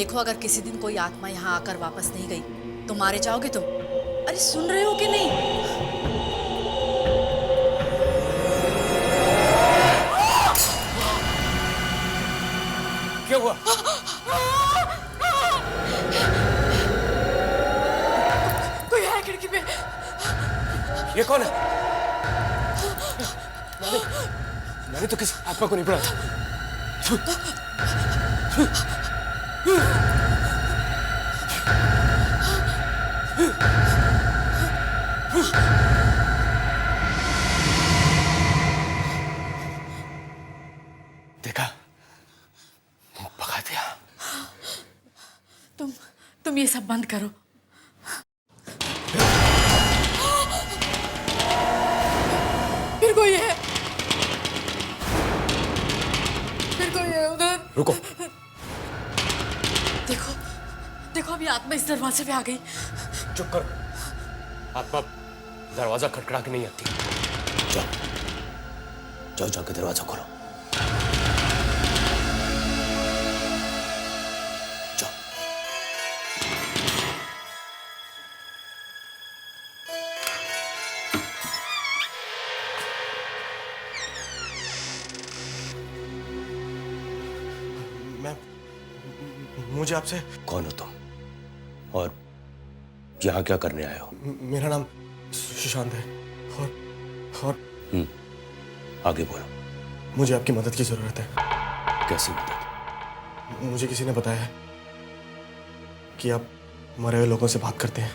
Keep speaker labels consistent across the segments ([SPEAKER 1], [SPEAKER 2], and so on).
[SPEAKER 1] देखो, अगर किसी दिन कोई आत्मा यहाँ आकर वापस नहीं गई तो मारे जाओगे तुम। अरे सुन रहे हो कि नहीं?
[SPEAKER 2] क्या हुआ?
[SPEAKER 1] कोई है खिड़की पे।
[SPEAKER 2] ये कौन है? मैंने तो किसी आत्मा को नहीं पढ़ा था। देखा, भगा दिया।
[SPEAKER 1] तुम ये सब बंद करो। फिर कोई है, उधर।
[SPEAKER 2] रुको।
[SPEAKER 1] देखो देखो, अभी आत्मा इस दरवाजे पे आ गई।
[SPEAKER 2] चुप करो। आत्मा दरवाजा खटखटा के नहीं आती। जाओ जाओ, जाके दरवाजा खोलो। जाओ।
[SPEAKER 3] मुझे आपसे।
[SPEAKER 2] कौन हो तुम और यहाँ क्या करने आए हो?
[SPEAKER 3] मेरा नाम सुशांत है और
[SPEAKER 2] आगे बोलो।
[SPEAKER 3] मुझे आपकी मदद की जरूरत है।
[SPEAKER 2] कैसी मदद?
[SPEAKER 3] मुझे किसी ने बताया है कि आप मरे हुए लोगों से बात करते हैं।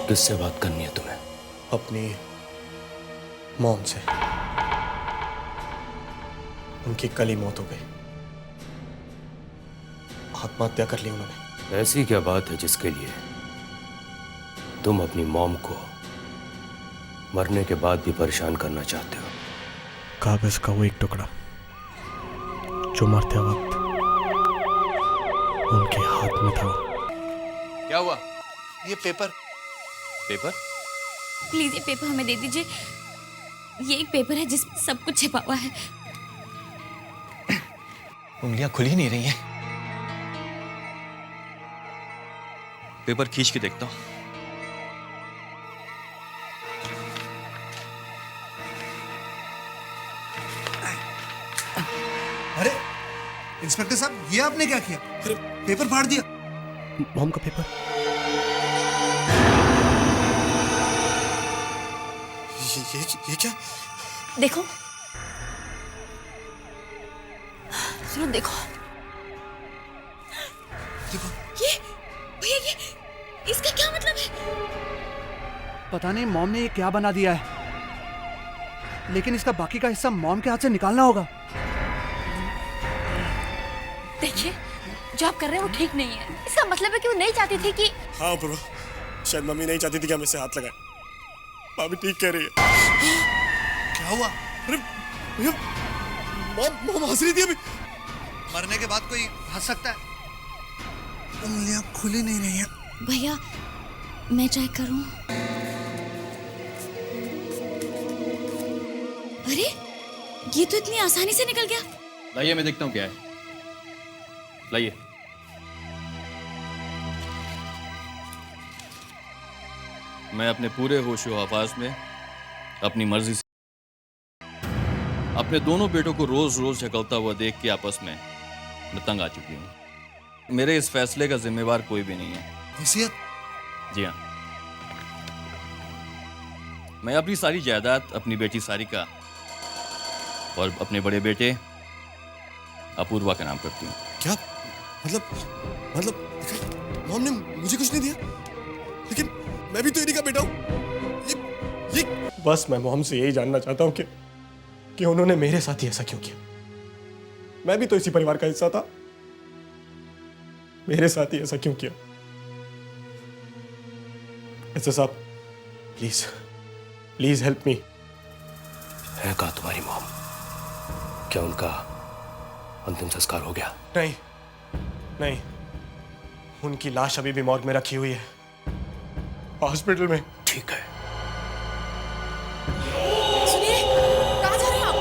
[SPEAKER 2] किससे बात करनी है तुम्हें?
[SPEAKER 3] अपनी मॉम से। उनकी कल ही मौत हो गई। आत्महत्या कर ली उन्होंने।
[SPEAKER 2] ऐसी क्या बात है जिसके लिए तुम अपनी मॉम को मरने के बाद भी परेशान करना चाहते हो?
[SPEAKER 3] कागज का वो एक टुकड़ा जो मरते वक्त उनके हाथ में था।
[SPEAKER 4] क्या हुआ?
[SPEAKER 5] ये पेपर।
[SPEAKER 6] प्लीज ये पेपर हमें दे दीजिए। ये एक पेपर है जिसमें सब कुछ छिपा हुआ है।
[SPEAKER 5] उंगलियां खुल ही नहीं रही हैं।
[SPEAKER 4] पेपर खींच के देखता हूं।
[SPEAKER 5] अरे इंस्पेक्टर साहब, ये आपने क्या किया? अरे पेपर फाड़ दिया।
[SPEAKER 3] मॉम का पेपर। ये क्या?
[SPEAKER 6] देखो, सुनो, देखो ये भैया, ये इसका क्या मतलब है?
[SPEAKER 7] पता नहीं मॉम ने ये क्या बना दिया है, लेकिन इसका बाकी का हिस्सा मॉम के हाथ से निकालना होगा।
[SPEAKER 6] देखिए, जो आप कर रहे हैं वो ठीक नहीं है। इसका मतलब है कि वो नहीं चाहती थी कि।
[SPEAKER 3] हाँ ब्रो, शायद मम्मी नहीं चाहती थी कि हम इससे हाथ लगाएं। भाभी ठीक कह रही है।
[SPEAKER 5] क्या हुआ?
[SPEAKER 3] अरे भैया, मॉम हंस रही थी अभी।
[SPEAKER 5] मरने के बाद कोई हंस सकता है? उंगलियां खुल ही नहीं रही हैं।
[SPEAKER 6] भैया, मैं चेक करूं? अरे ये तो इतनी आसानी से निकल गया।
[SPEAKER 4] लाइए, मैं देखता हूं क्या है। लाइए। मैं अपने पूरे होशो हवास में अपनी मर्जी से अपने दोनों बेटों को रोज रोज झगड़ता हुआ देख के आपस में मैं तंग आ चुकी हूं। मेरे इस फैसले का जिम्मेवार कोई भी नहीं है।
[SPEAKER 5] वसीयत?
[SPEAKER 4] जी हाँ, मैं अपनी सारी जायदाद अपनी बेटी सारिका और अपने बड़े बेटे अपूर्वा का नाम करती हूँ।
[SPEAKER 3] क्या मतलब मॉम ने मुझे कुछ नहीं दिया, लेकिन मैं भी तो इन्हीं का बेटा हूँ। ये बस मैं मॉम से यही जानना चाहता हूँ कि उन्होंने मेरे साथ ही ऐसा क्यों किया। मैं भी तो इसी परिवार का हिस्सा था। मेरे साथ ही ऐसा क्यों किया? ऐसा साहब, प्लीज प्लीज हेल्प मी।
[SPEAKER 2] है कहाँ तुम्हारी मॉम? क्या उनका अंतिम संस्कार हो गया?
[SPEAKER 3] नहीं नहीं, उनकी लाश अभी भी मॉर्ग में रखी हुई है, हॉस्पिटल में।
[SPEAKER 2] ठीक है।
[SPEAKER 1] सुनिए, कहाँ जा रहे हैं आप?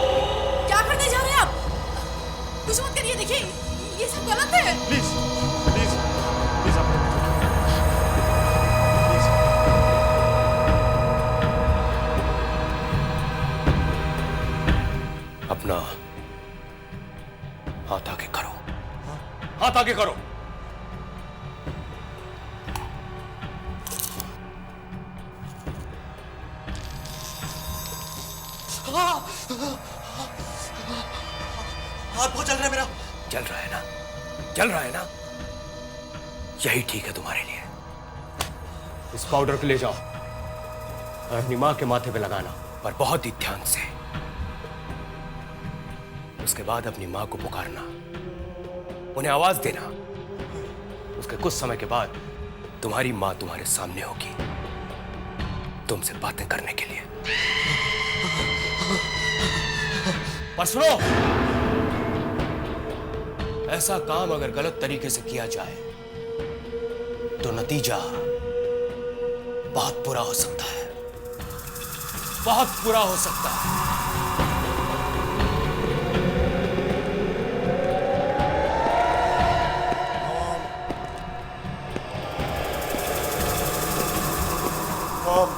[SPEAKER 1] क्या करने जा रहे हैं आप? कुछ मत करिए। देखिए, ये गलत है।
[SPEAKER 3] प्लीज प्लीज प्लीज आप प्लीज।
[SPEAKER 2] अपना हाथ आगे करो, हाथ आगे करो।
[SPEAKER 3] हाथ बहुत चल रहा है मेरा।
[SPEAKER 2] चल रहा है ना, चल रहा है ना, यही ठीक है तुम्हारे लिए। इस पाउडर को ले जाओ और अपनी मां के माथे पे लगाना, पर बहुत ही ध्यान से। उसके बाद अपनी मां को पुकारना, उन्हें आवाज देना। उसके कुछ समय के बाद तुम्हारी मां तुम्हारे सामने होगी, तुमसे बातें करने के लिए। पर सुनो, ऐसा काम अगर गलत तरीके से किया जाए तो नतीजा बहुत बुरा हो सकता है, बहुत बुरा हो सकता है।
[SPEAKER 3] मॉम,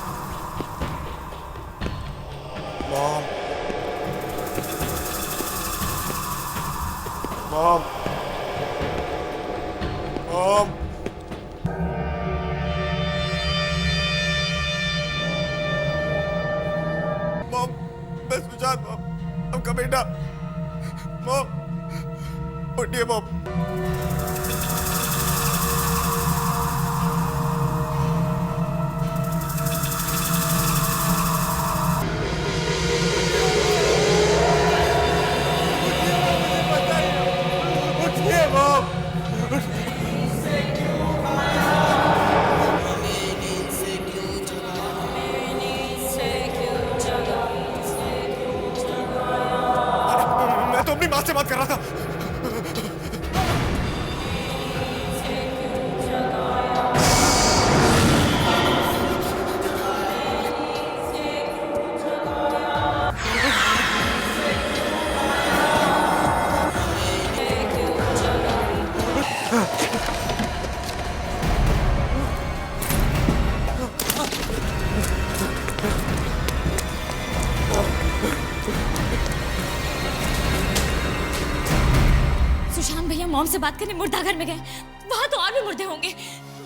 [SPEAKER 3] मॉम, मॉम, मैं सुजात, मॉम, आपका बेटा। मॉम, उठिए मॉम। उठिए मॉम। मैं तो अपनी माँ से बात कर रहा था।
[SPEAKER 6] सुशांत भैया मॉम से बात करने मुर्दाघर में गए, वहां तो और भी मुर्दे होंगे।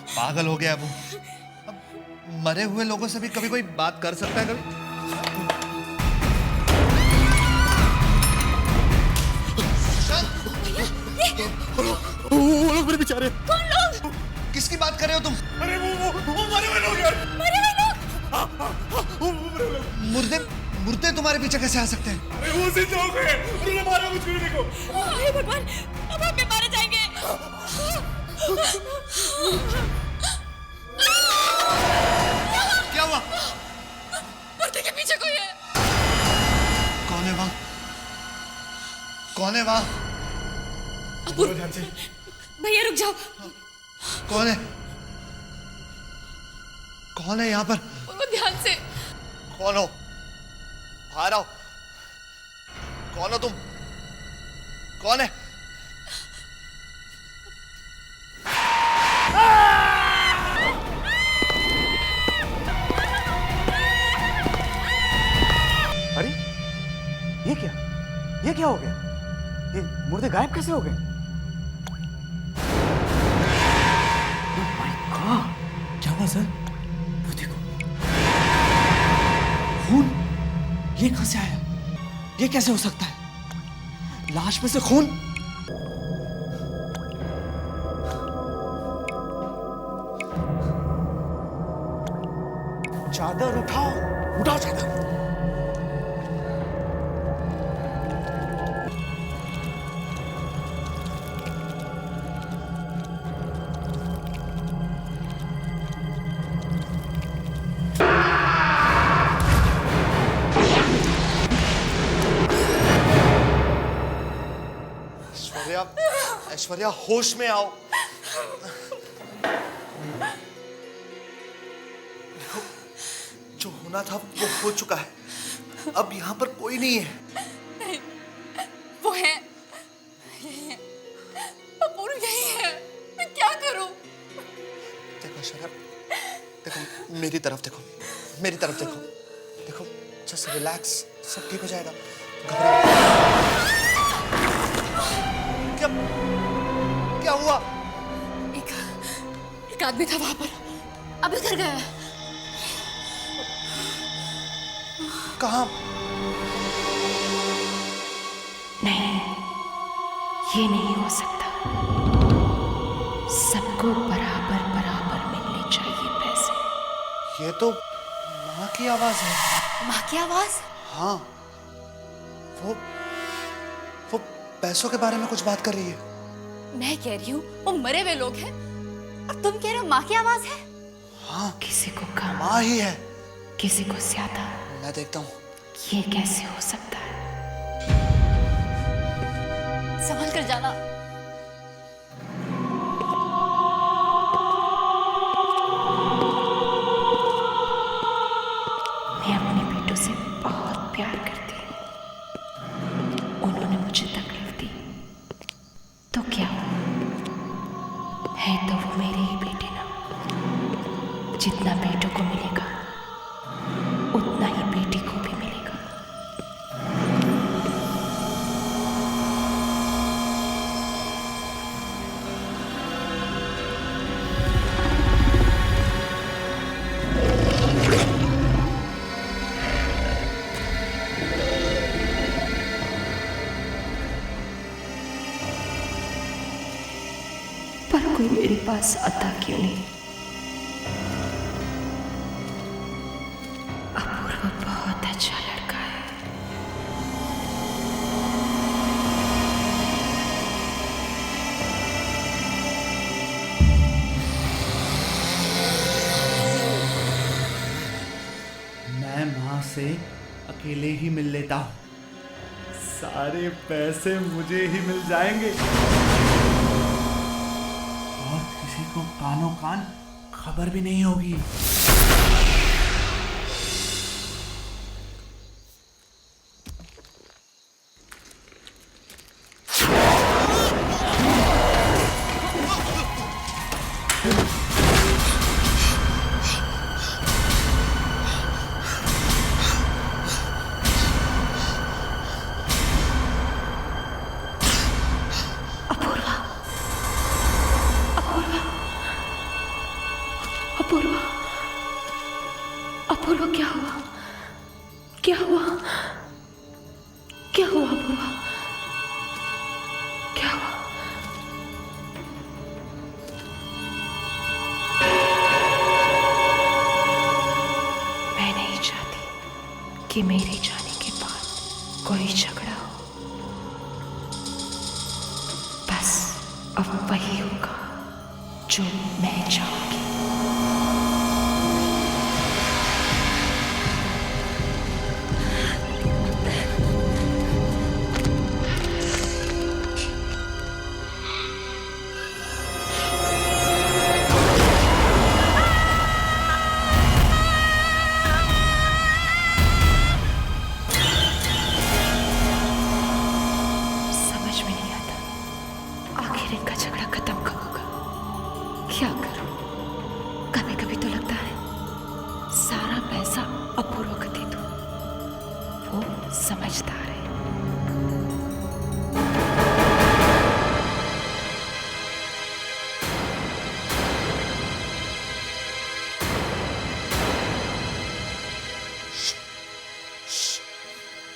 [SPEAKER 5] पागल हो गया वो। अब मरे हुए लोगों से भी कभी कोई बात कर सकता है कभी? वो लोग मेरे बेचारे।
[SPEAKER 6] कौन लोग?
[SPEAKER 5] किसकी बात कर रहे हो तुम?
[SPEAKER 3] अरे वो मरे हुए लोग यार।
[SPEAKER 6] मरे हुए लोग?
[SPEAKER 5] मुर्दे मुर्दे तुम्हारे पीछे कैसे आ सकते हैं?
[SPEAKER 3] अरे वो जिंदा हो गए, उन्होंने मारा मुझ किसी को।
[SPEAKER 6] हे भगवान, अब हम भी मारे जाएंगे।
[SPEAKER 5] क्या हुआ?
[SPEAKER 6] मुर्दे के पीछे कोई है।
[SPEAKER 5] कौन है वहां? कौन है वहां?
[SPEAKER 3] बोलो ध्यान से।
[SPEAKER 6] भैया रुक जाओ।
[SPEAKER 5] कौन है? कौन है यहाँ पर?
[SPEAKER 6] बोलो ध्यान से।
[SPEAKER 5] कौन हो? बाहर आओ। कौन हो तुम? कौन है?
[SPEAKER 7] अरे ये क्या हो गया? ये मुर्दे गायब कैसे हो गए?
[SPEAKER 8] क्या हुआ सर? वो देखो, खून। ये कहां से आया? ये कैसे हो सकता है? लाश में से खून? चादर उठाओ, उठाओ चादर।
[SPEAKER 5] ऐश्वर्या, ऐश्वर्या होश में आओ। देखो, जो होना था वो हो चुका है। अब यहाँ पर कोई नहीं है।
[SPEAKER 6] वो है, यही है।
[SPEAKER 5] देखो, मेरी तरफ देखो, मेरी तरफ देखो, देखो, जस्ट रिलैक्स, सब ठीक हो जाएगा। घबराओ। क्या हुआ?
[SPEAKER 6] एक आदमी था वहां पर, अब इधर गया है।
[SPEAKER 5] कहाँ?
[SPEAKER 9] नहीं, ये नहीं हो सकता। सबको बराबर बराबर मिलने चाहिए पैसे।
[SPEAKER 5] ये तो माँ की आवाज है।
[SPEAKER 6] माँ की आवाज?
[SPEAKER 5] हाँ, वो पैसों के बारे में कुछ बात कर रही है।
[SPEAKER 6] मैं कह रही हूँ वो मरे हुए लोग हैं और तुम कह रहे हो माँ की आवाज है।
[SPEAKER 5] हाँ,
[SPEAKER 9] किसी को कम,
[SPEAKER 5] माँ ही है।
[SPEAKER 9] किसी को ज्यादा।
[SPEAKER 5] मैं देखता हूँ।
[SPEAKER 9] ये कैसे हो सकता है?
[SPEAKER 6] संभल कर जाना।
[SPEAKER 9] मैं अपने बेटों से बहुत प्यार करती हूँ। उन्होंने मुझे तकलीफ दी तो क्या हुआ? है तो वो मेरे ही बेटे ना। जितना बेटों को मिलेगा उतना ही बेटी को भी मिलेगा। पर कोई मेरे पास आता क्यों नहीं? अपूर्व बहुत अच्छा लड़का है।
[SPEAKER 7] मैं माँ से अकेले ही मिल लेता हूँ। सारे पैसे मुझे ही मिल जाएंगे और किसी को कानों कान खबर भी नहीं होगी।
[SPEAKER 9] अपूर्व, अपूर्व क्या हुआ? क्या हुआ? क्या हुआ अपूर्व? क्या हुआ? मैं नहीं चाहती कि मेरे जाने के बाद कोई झगड़ा हो। बस अब वही होगा जो मैं चाहूंगी। समझ में नहीं आता आखिर इनका झगड़ा खत्म कब होगा। क्या करूं? कभी कभी तो लगता है सारा पैसा अपूर्व को दे दूं। वो समझदार है।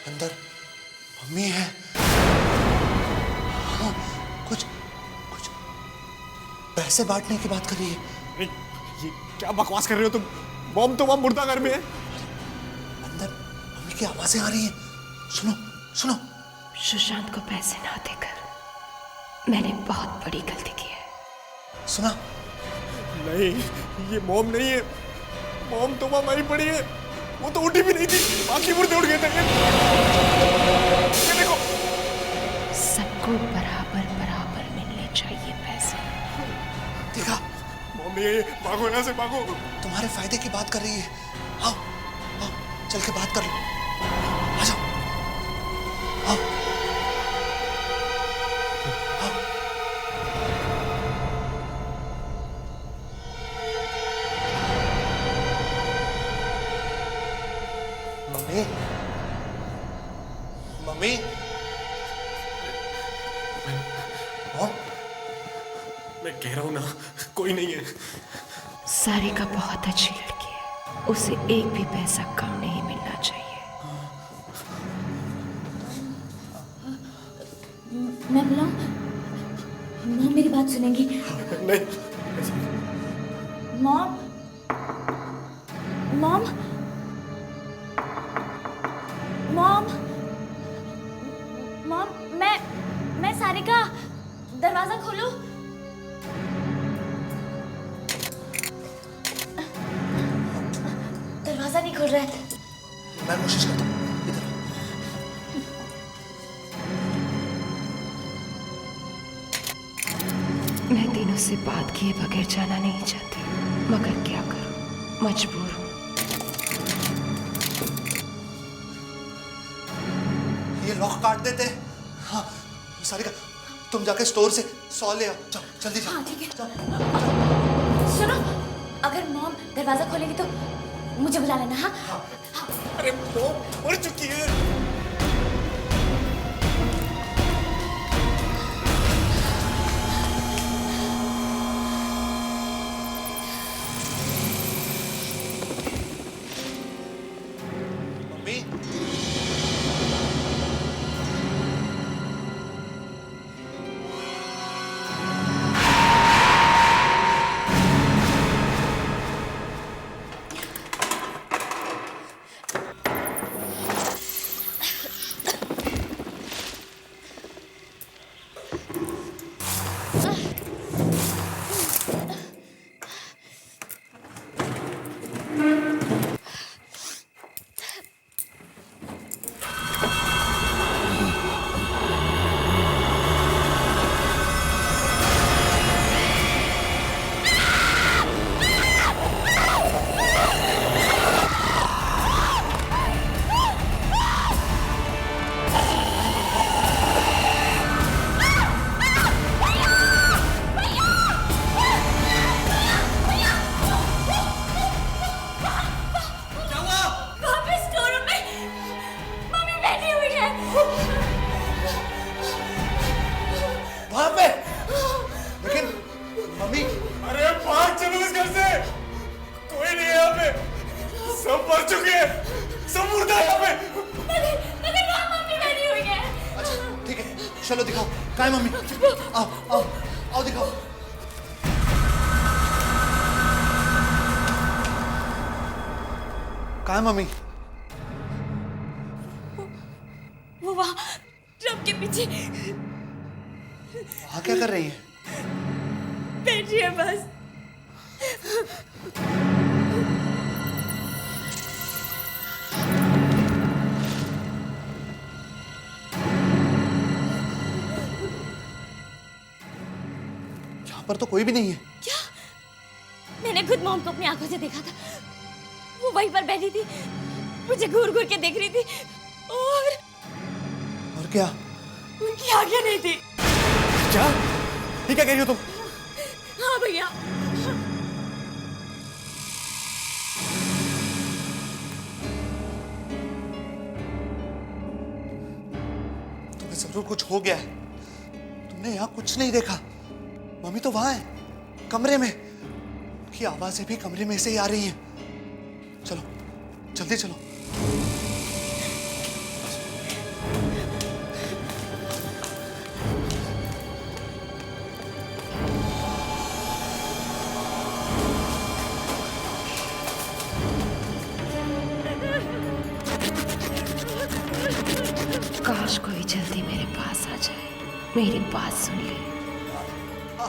[SPEAKER 5] अंदर मम्मी है। हाँ, कुछ कुछ पैसे बांटने की बात कर रही है।
[SPEAKER 3] अरे, ये क्या बकवास कर रहे हो तुम? मॉम तो वहां मुर्दा घर में है।
[SPEAKER 5] अंदर मम्मी की आवाजें आ रही हैं। सुनो, सुनो।
[SPEAKER 9] सुशांत को पैसे ना देकर मैंने बहुत बड़ी गलती की है।
[SPEAKER 5] सुना?
[SPEAKER 3] नहीं, ये मॉम नहीं है। मॉम तो वहां मरी पड़ी है। वो तो उठी भी नहीं थी, बाकी मुर्दे उठ गए थे। ये देखो।
[SPEAKER 9] सबको बराबर बराबर मिलने चाहिए पैसे।
[SPEAKER 5] देखा?
[SPEAKER 3] मॉम नहीं है ये। भागो यहाँ से, भागो।
[SPEAKER 5] तुम्हारे फायदे की बात कर रही है। आओ, आओ, चल के बात कर लो। आ जाओ। आओ। आओ। मम्मी, मम्मी,
[SPEAKER 3] मैं कह रहा हूं ना, कोई नहीं है।
[SPEAKER 9] सारिका बहुत अच्छी लड़की है, उसे एक भी पैसा कम नहीं मिलना चाहिए।
[SPEAKER 6] मैं बुलाऊं? मॉम मेरी बात सुनेंगी?
[SPEAKER 3] नहीं।
[SPEAKER 6] मॉम, मॉम, मॉम, मॉम, मैं सारिका, दरवाजा खोलो। दरवाजा नहीं खुल रहा है।
[SPEAKER 5] मैं कोशिश करता हूँ, इधर।
[SPEAKER 9] मैं दिनों से बात किए बगैर जाना नहीं चाहती, मगर क्या करूं, मजबूर हूं।
[SPEAKER 5] ये लॉक काट देते हैं। हाँ, सारिका, तुम जाके स्टोर से 100 ले आओ। जाओ, जल्दी जाओ।
[SPEAKER 6] हाँ, ठीक है।
[SPEAKER 5] जाओ।
[SPEAKER 6] सुनो, अगर मॉम दरवाजा खोलेगी तो मुझे बुला लेना। हाँ, हाँ।
[SPEAKER 3] अरे वो मर चुकी है।
[SPEAKER 5] मम्मी, वहां पे। लेकिन मम्मी,
[SPEAKER 3] अरे भाग चलो इस घर से। कोई नहीं है यहाँ पे, सब मर चुके हैं, सब मुर्दा है यहाँ पे।
[SPEAKER 5] अच्छा ठीक है, चलो दिखाओ कहाँ है मम्मी। आओ आओ आओ दिखाओ। कहाँ है मम्मी?
[SPEAKER 6] वो वहाँ ट्रक के पीछे
[SPEAKER 5] वहाँ क्या कर रही है?
[SPEAKER 6] बैठी है बस।
[SPEAKER 5] यहाँ पर तो कोई भी नहीं है।
[SPEAKER 6] क्या? मैंने खुद मॉम को अपनी आंखों से देखा था, वो वहीं पर बैठी थी, मुझे घूर घूर के देख रही थी
[SPEAKER 5] और क्या?
[SPEAKER 6] उनकी आंखें नहीं थी।
[SPEAKER 3] क्या? ये क्या कह रही हो तुम?
[SPEAKER 6] हाँ भैया।
[SPEAKER 5] तुम्हें जरूर कुछ हो गया है, तुमने यहाँ कुछ नहीं देखा। मम्मी तो वहां है, कमरे में। उनकी आवाजें भी कमरे में से ही आ रही हैं। चलो जल्दी चलो।
[SPEAKER 9] काश कोई जल्दी मेरे पास आ जाए, मेरी बात सुन ले।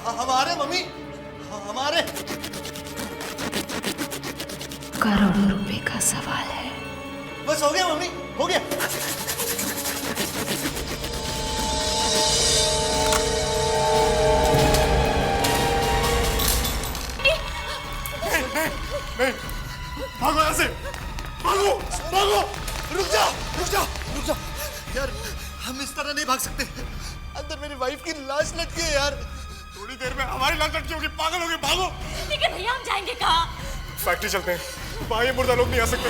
[SPEAKER 5] हमारे मम्मी, हमारे।
[SPEAKER 9] करोड़ों रुपए का सवाल है।
[SPEAKER 5] बस हो गया मम्मी, हो गया।
[SPEAKER 3] नहीं, भागो यहाँ से, भागो, भागो।
[SPEAKER 5] रुक जा, रुक जा, रुक जा। यार हम इस तरह नहीं भाग सकते, अंदर मेरी वाइफ की लाश लटकी है यार।
[SPEAKER 3] थोड़ी देर में हमारी लाश लटकी होगी, पागल होगी, भागो।
[SPEAKER 6] लेकिन भैया हम जाएंगे कहाँ?
[SPEAKER 3] फैक्ट्री चलते हैं, वहाँ ये मुर्दा लोग नहीं आ सकते।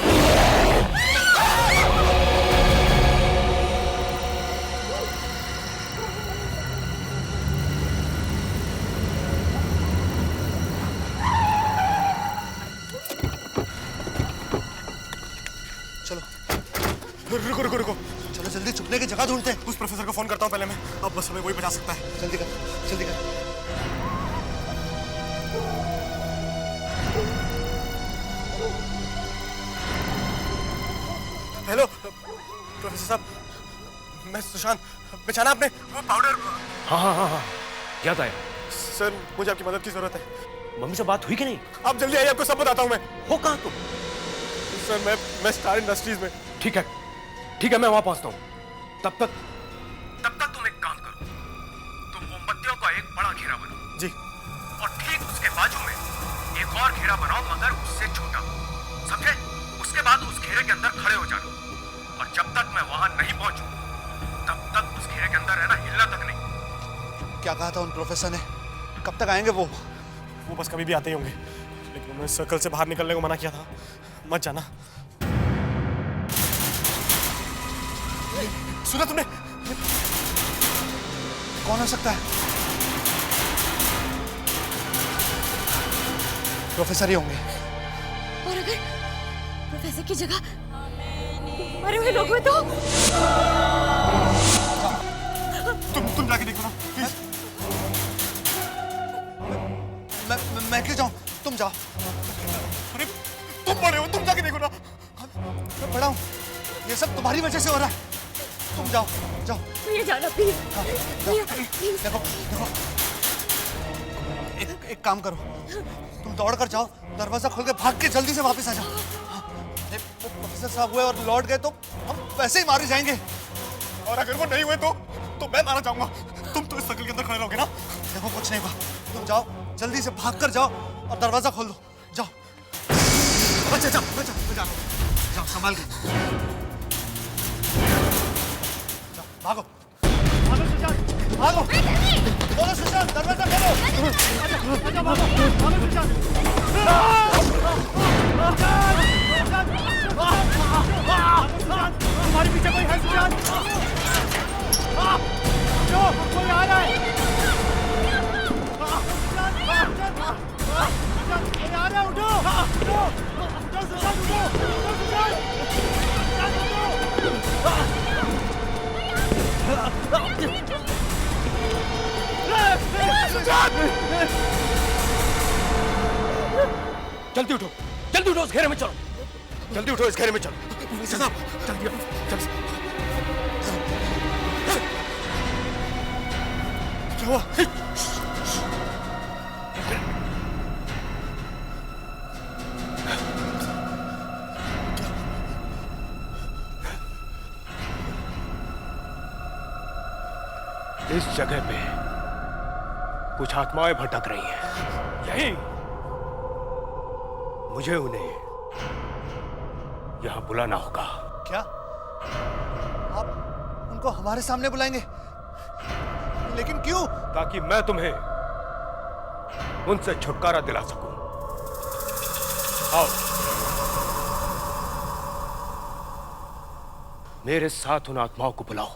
[SPEAKER 5] चलो
[SPEAKER 3] रुको रुको रुको,
[SPEAKER 5] चलो जल्दी छुपने की जगह ढूंढते हैं।
[SPEAKER 3] उस प्रोफेसर को फोन करता हूँ पहले मैं, अब बस हमें वही बचा सकता है।
[SPEAKER 5] जल्दी कर, जल्दी कर।
[SPEAKER 3] हेलो प्रोफेसर साहब, मैं सुशांत। बेचाना आपने वो पाउडर?
[SPEAKER 2] हाँ हाँ हाँ हाँ, याद आया।
[SPEAKER 3] सर मुझे आपकी मदद की जरूरत है।
[SPEAKER 2] मम्मी से बात हुई कि नहीं?
[SPEAKER 3] आप जल्दी आइए, आपको सब बताता हूँ मैं।
[SPEAKER 2] हो कहाँ तुम?
[SPEAKER 3] सर मैं स्टार इंडस्ट्रीज में।
[SPEAKER 2] ठीक है मैं वहां पहुंचता हूँ। तब तक तुम एक काम करो, तुम मोमबत्तियों का एक बड़ा घेरा बनाओ
[SPEAKER 3] जी,
[SPEAKER 2] और ठीक उसके बाजू में एक और घेरा बनाओ, मगर उससे छोटा, समझे? उसके बाद उस घेरे के अंदर खड़े हो जाना, और जब तक मैं वहां नहीं पहुंचूं तब तक उस घेरे के अंदर रहना, हिलना तक नहीं।
[SPEAKER 5] क्या कहा था उन प्रोफेसर ने? कब तक आएंगे वो?
[SPEAKER 3] वो बस कभी भी आते ही होंगे, लेकिन उन्होंने सर्कल से बाहर निकलने को मना किया था। मत जाना। सुना तुमने?
[SPEAKER 5] कौन हो सकता है? प्रोफेसर ही होंगे।
[SPEAKER 6] और अगर प्रोफेसर की जगह मरे हुए लोग हुए तो?
[SPEAKER 3] तुम जाके देखो ना प्लीज।
[SPEAKER 5] मैं क्यों जाऊं? तुम जाओ।
[SPEAKER 3] अरे तुम बड़े हो, तुम जाके देखो ना।
[SPEAKER 5] मैं बड़ा हूं, ये सब तुम्हारी वजह से हो रहा है। तुम जाओ जाओ।
[SPEAKER 6] भैया जाना प्लीज। भैया प्लीज।
[SPEAKER 5] देखो देखो, एक काम करो, तुम दौड़ कर जाओ, दरवाजा खोल के भाग के जल्दी से वापस आ जाओ। वो प्रोफेसर साहब हुए और लौट गए तो हम वैसे ही मारे जाएंगे।
[SPEAKER 3] और अगर वो नहीं हुए तो मैं मारा जाऊंगा। तुम तो इस सर्कल के अंदर खड़े रहोगे ना?
[SPEAKER 5] देखो कुछ नहीं हुआ, तुम जाओ, जल्दी से भाग कर जाओ और दरवाजा खोल दो। जाओ। अच्छा जाओ, जाओ संभाल के जाओ, भागो भागो सुशांत, भागो। बोलो सुशांत, दरवाजा खोलो। भागो सुशांत। तुम्हारे पीछे कोई है सुशांत? जो कोई आ रहा है। कोई आ रहा है, उठो उठो सुशांत, उठो सुशांत।
[SPEAKER 2] जल्दी उठो, उस घेरे में चलो, जल्दी उठो, इस घेरे में चलो।
[SPEAKER 3] साहब जल्दी जल्दी। क्या हुआ?
[SPEAKER 2] इस जगह पे कुछ आत्माएं भटक रही हैं। यही मुझे उन्हें यहां बुलाना होगा।
[SPEAKER 5] क्या आप उनको हमारे सामने बुलाएंगे? लेकिन क्यों?
[SPEAKER 2] ताकि मैं तुम्हें उनसे छुटकारा दिला सकूं। आओ मेरे साथ उन आत्माओं को बुलाओ।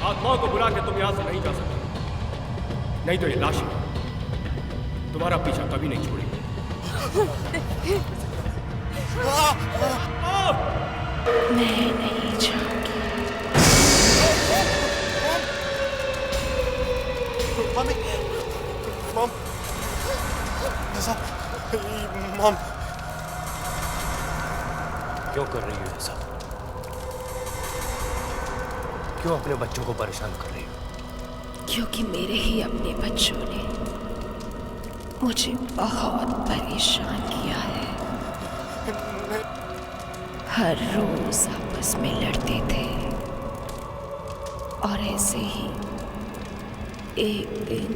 [SPEAKER 2] आत्माओं को बुला के तुम यहां से नहीं जा सकते, नहीं तो ये लाशें तुम्हारा पीछा कभी नहीं छोड़ेगी।
[SPEAKER 9] मैं नहीं जाऊंगी।
[SPEAKER 3] मॉम,
[SPEAKER 2] क्यों कर रही हो ये सब? क्यों अपने बच्चों को परेशान कर रही हो?
[SPEAKER 9] क्योंकि मेरे ही अपने बच्चों ने मुझे बहुत परेशान किया है। हर रोज आपस में लड़ते थे और ऐसे ही एक दिन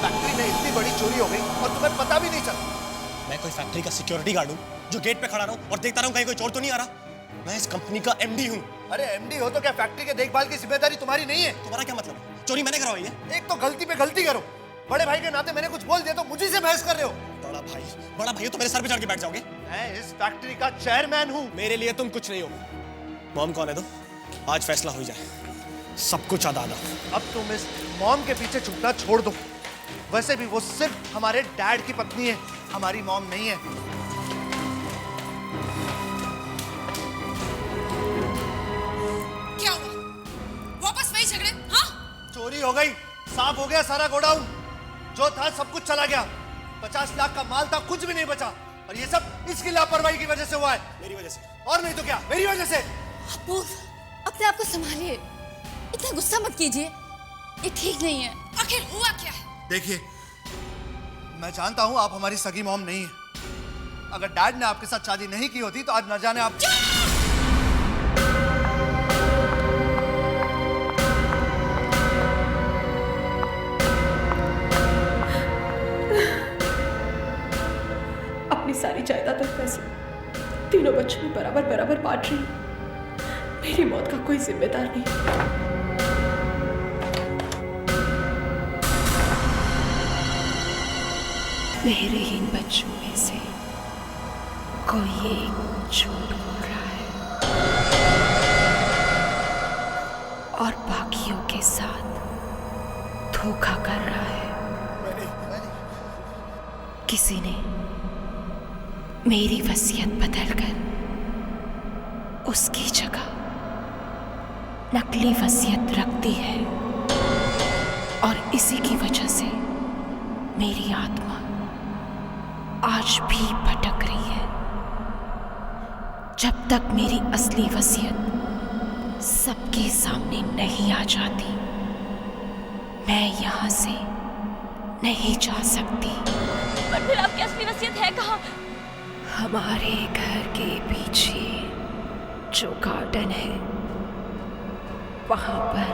[SPEAKER 5] फैक्ट्री में इतनी बड़ी चोरी हो गई और तुम्हें पता भी नहीं चला।
[SPEAKER 3] मैं कोई फैक्ट्री का सिक्योरिटी गार्ड हूँ जो गेट पे खड़ा रहूं और देखता रहूं कहीं कोई चोर तो नहीं आ रहा। मैं इस कंपनी का एमडी हूँ।
[SPEAKER 5] अरे एमडी हो तो क्या फैक्ट्री के देखभाल की जिम्मेदारी तुम्हारी नहीं है?
[SPEAKER 3] तुम्हारा क्या मतलब है? चोरी मैंने करवाई है?
[SPEAKER 5] एक तो गलती पे गलती करो, बड़े भाई के नाते मैंने कुछ बोल दिया तो मुझे से बहस कर रहे हो।
[SPEAKER 3] बड़ा भाई हो तो मेरे सर पे चढ़ के बैठ जाओगे?
[SPEAKER 5] मैं इस फैक्ट्री का चेयरमैन हूँ।
[SPEAKER 3] मेरे लिए तुम कुछ नहीं हो। मॉम कौन है तो आज फैसला हो जाए, सब कुछ अदा अदा।
[SPEAKER 5] अब तुम इस मॉम के पीछे छुपना छोड़ दो। वैसे भी वो सिर्फ हमारे डैड की पत्नी है, हमारी मॉम नहीं है।
[SPEAKER 1] क्या हुआ? वापस वही झगड़े? हाँ?
[SPEAKER 5] चोरी हो गई, साफ हो गया सारा गोडाउन। जो था सब कुछ चला गया। 50 लाख का माल था, कुछ भी नहीं बचा। और ये सब इसकी लापरवाही की वजह से हुआ है।
[SPEAKER 3] मेरी वजह से?
[SPEAKER 5] और नहीं तो क्या, मेरी वजह से।
[SPEAKER 6] अपूर्व, अपने आप को संभालिए, इतना गुस्सा मत कीजिए, ये ठीक नहीं है।
[SPEAKER 1] आखिर हुआ क्या है?
[SPEAKER 5] देखिए, मैं जानता हूं आप हमारी सगी मॉम नहीं है। अगर डैड ने आपके साथ शादी नहीं की होती तो आज न जाने आप।
[SPEAKER 9] अपनी सारी जायदाद और पैसे तीनों बच्चों में बराबर बराबर बांट रही हूँ। मेरी मौत का कोई जिम्मेदार नहीं। मेरे इन बच्चों में से कोई एक झूठ बोल रहा है और बाकियों के साथ धोखा कर रहा है। किसी ने मेरी वसीयत बदलकर उसकी जगह नकली वसीयत रख दी है और इसी की वजह से मेरी आत्मा आज भी भटक रही है। जब तक मेरी असली वसीयत सबके सामने नहीं आ जाती, मैं यहाँ से नहीं जा सकती।
[SPEAKER 6] पर फिर आपकी असली वसीयत है कहाँ?
[SPEAKER 9] हमारे घर के पीछे जो गार्डन है, वहां पर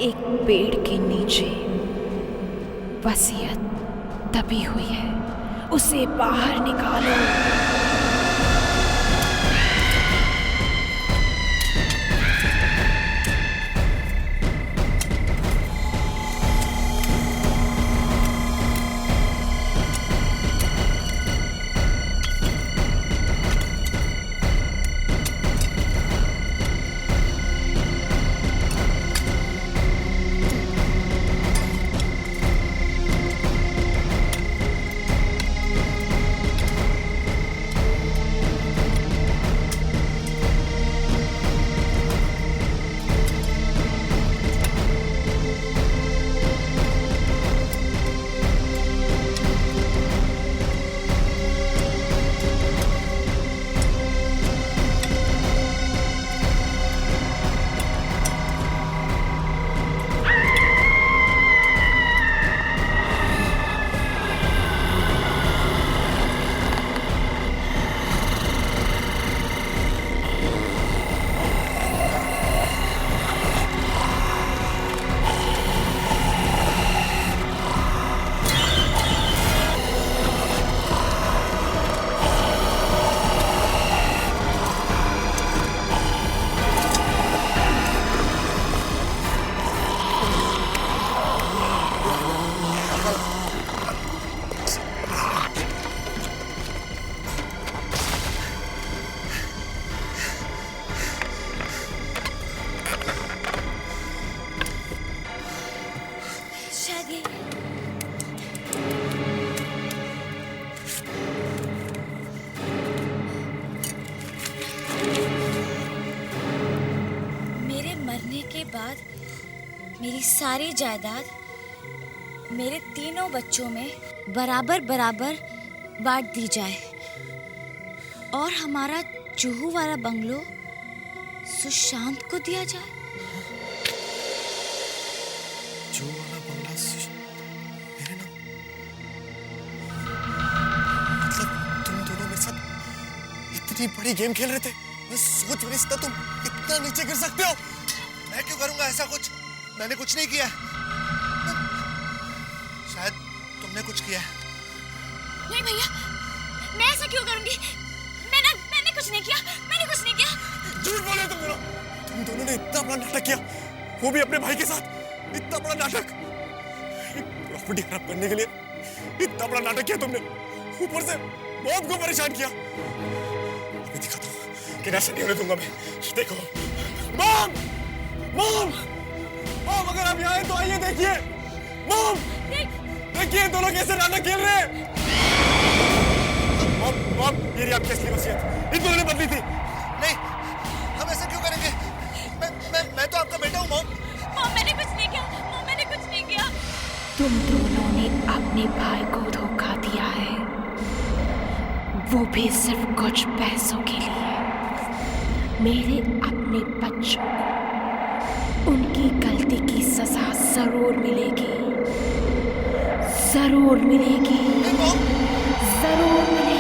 [SPEAKER 9] एक पेड़ के नीचे वसीयत दबी हुई है, उसे बाहर निकालो।
[SPEAKER 6] बाद मेरी सारी जायदाद मेरे तीनों बच्चों में बराबर बराबर बांट दी जाए और हमारा जुहू वाला बंगलो सुशांत को दिया जाए।
[SPEAKER 3] जो वाला बंगला मेरे नाम, मतलब तुम दोनों मेरे साथ इतनी बड़ी गेम खेल रहे थे, मैं सोच भी नहीं सकता तुम इतना नीचे गिर सकते हो।
[SPEAKER 5] मैं क्यों करूंगा ऐसा कुछ? मैंने कुछ नहीं किया। शायद तुमने कुछ किया है।
[SPEAKER 6] नहीं भैया, मैं ऐसा क्यों करूंगी? मैंने कुछ नहीं किया, मैंने कुछ नहीं किया।
[SPEAKER 3] झूठ बोले तुम दोनों ने इतना बड़ा नाटक किया, वो भी अपने भाई के साथ। इतना बड़ा नाटक, प्रॉपर्टी खराब करने के लिए इतना बड़ा नाटक किया तुमने, ऊपर से मॉम को परेशान किया। अभी दिखाता हूँ कि ऐसा नहीं होने दूंगा मैं। देखो मॉम, मॉम, मॉम, अगर आप यहाँ हैं तो आइए देखिए। मॉम, देखिए दोनों कैसे नाटक खेल रहे हैं। मॉम, मॉम, मेरी आपकी असली वसीयत इन दोनों ने बदली थी।
[SPEAKER 5] नहीं, हम ऐसा क्यों करेंगे? मैं तो आपका बेटा हूँ। मॉम,
[SPEAKER 6] मैंने कुछ नहीं किया, मैंने कुछ नहीं किया।
[SPEAKER 9] तुम दोनों ने अपने भाई को धोखा दिया है, वो भी सिर्फ कुछ पैसों के लिए। मेरे अपने बच्चों को उनकी गलती की सजा जरूर मिलेगी, जरूर मिलेगी, जरूर मिलेगी।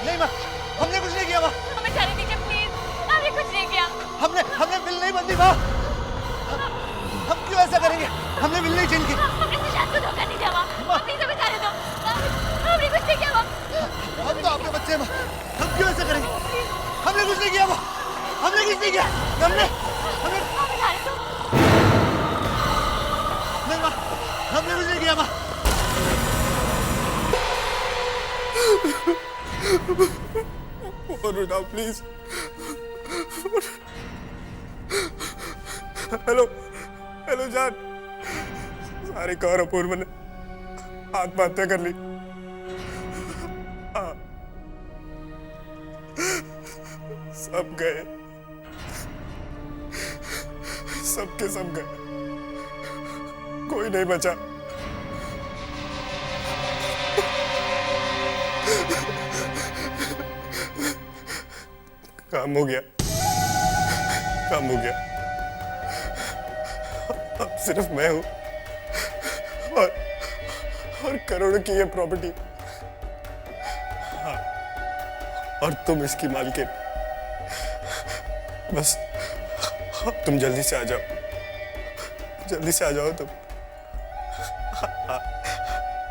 [SPEAKER 5] नहीं माँ, हमने कुछ नहीं किया माँ।
[SPEAKER 6] हमें जाने दीजिए प्लीज, हमने कुछ नहीं किया।
[SPEAKER 5] हमने बिल नहीं बंदी माँ। हम क्यों ऐसा करेंगे? हमने बिल नहीं चेंज की।
[SPEAKER 6] हमने सुशांत को धोखा नहीं दिया माँ, प्लीज हमें जाने दो। हमने कुछ नहीं किया माँ।
[SPEAKER 5] हम तो आपके बच्चे हैं माँ, हम क्यों ऐसा करेंगे? हमने कुछ नहीं किया माँ, हमने कुछ नहीं किया। हमने
[SPEAKER 6] हमें जाने दो।
[SPEAKER 5] नहीं माँ, हमने कुछ नहीं किया माँ।
[SPEAKER 3] फोन उठाओ प्लीज। हेलो, हेलो जान। सारे कौर अपूर्व ने आत्महत्या कर ली। हाँ, सब गए, सबके सब गए, कोई नहीं बचा। काम हो गया, काम हो गया। अब सिर्फ मैं हूं और करोड़ों की ये प्रॉपर्टी। हाँ, और तुम इसकी मालकिन। बस अब तुम जल्दी से आ जाओ, जल्दी से आ जाओ तुम।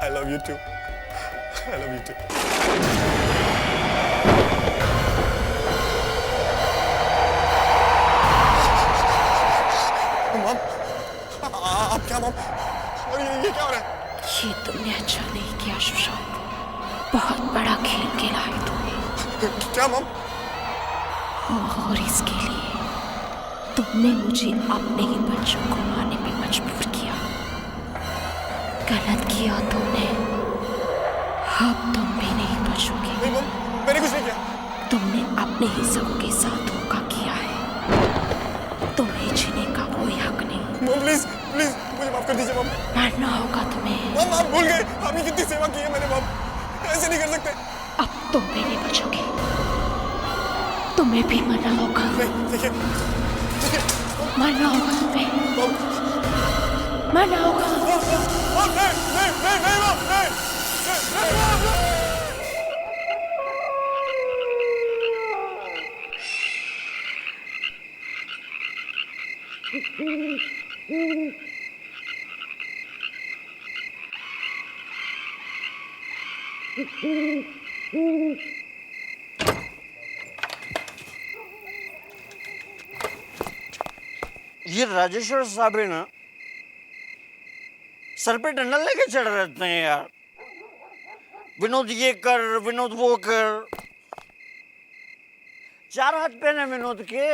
[SPEAKER 3] I love you too, I love you too. आप क्या मॉम? और ये क्या हो रहा है?
[SPEAKER 9] ये तुमने अच्छा नहीं किया सुशांत, बहुत बड़ा खेल खेला है तुमने।
[SPEAKER 3] क्या मॉम?
[SPEAKER 9] और इसके लिए तुमने मुझे अपने ही बच्चों को मारने पे मजबूर किया। गलत किया तुमने, अब तुम भी नहीं बचोगे।
[SPEAKER 3] नहीं मॉम, मैंने कुछ नहीं किया।
[SPEAKER 9] तुमने अपने ही सबों के साथ धोखा किया है, तुम्हें जीने का कोई हक नहीं।
[SPEAKER 3] मॉम प्लीज, प्लीज मुझे माफ कर दीजिए मॉम।
[SPEAKER 9] मरना होगा तुम्हें।
[SPEAKER 3] मॉम आप भूल गए, आपने कितनी सेवा की है मैंने मॉम, ऐसे नहीं कर सकते।
[SPEAKER 9] अब तुम भी नहीं बचोगे, तुम्हें भी मरना होगा।
[SPEAKER 3] नहीं, देखिए,
[SPEAKER 9] मरना होगा तुम्हें, मरना होगा।
[SPEAKER 3] नहीं मॉम, नहीं।
[SPEAKER 10] ये राजेश्वर साहब है ना, सर पे डंडा लेके चढ़ रहते हैं यार। विनोद ये कर, विनोद वो कर। 4 हाथ पे ना विनोद के,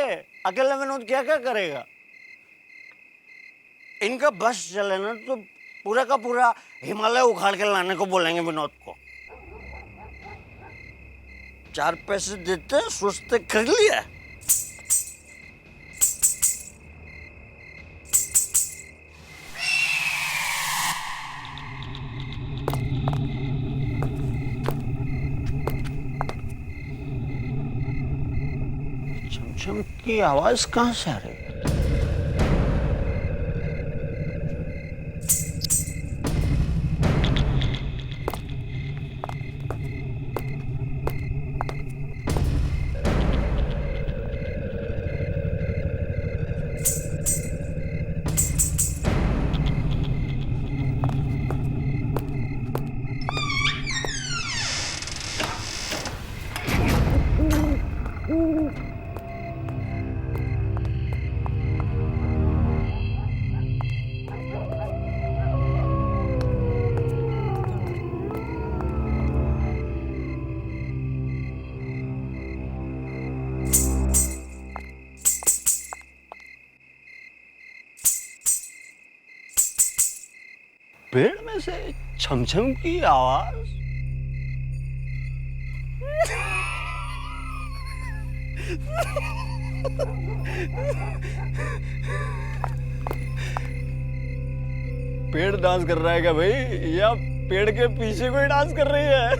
[SPEAKER 10] अकेला विनोद क्या क्या करेगा? इनका बस चले ना तो पूरा का पूरा हिमालय उखाड़ के लाने को बोलेंगे विनोद को। 4 पैसे देते सोचते कर लिया। छमछम की आवाज कहां से आ रही है? पेड़ में से छमछम की आवाज। पेड़ डांस कर रहा है क्या भाई, या पेड़ के पीछे कोई डांस कर रही है?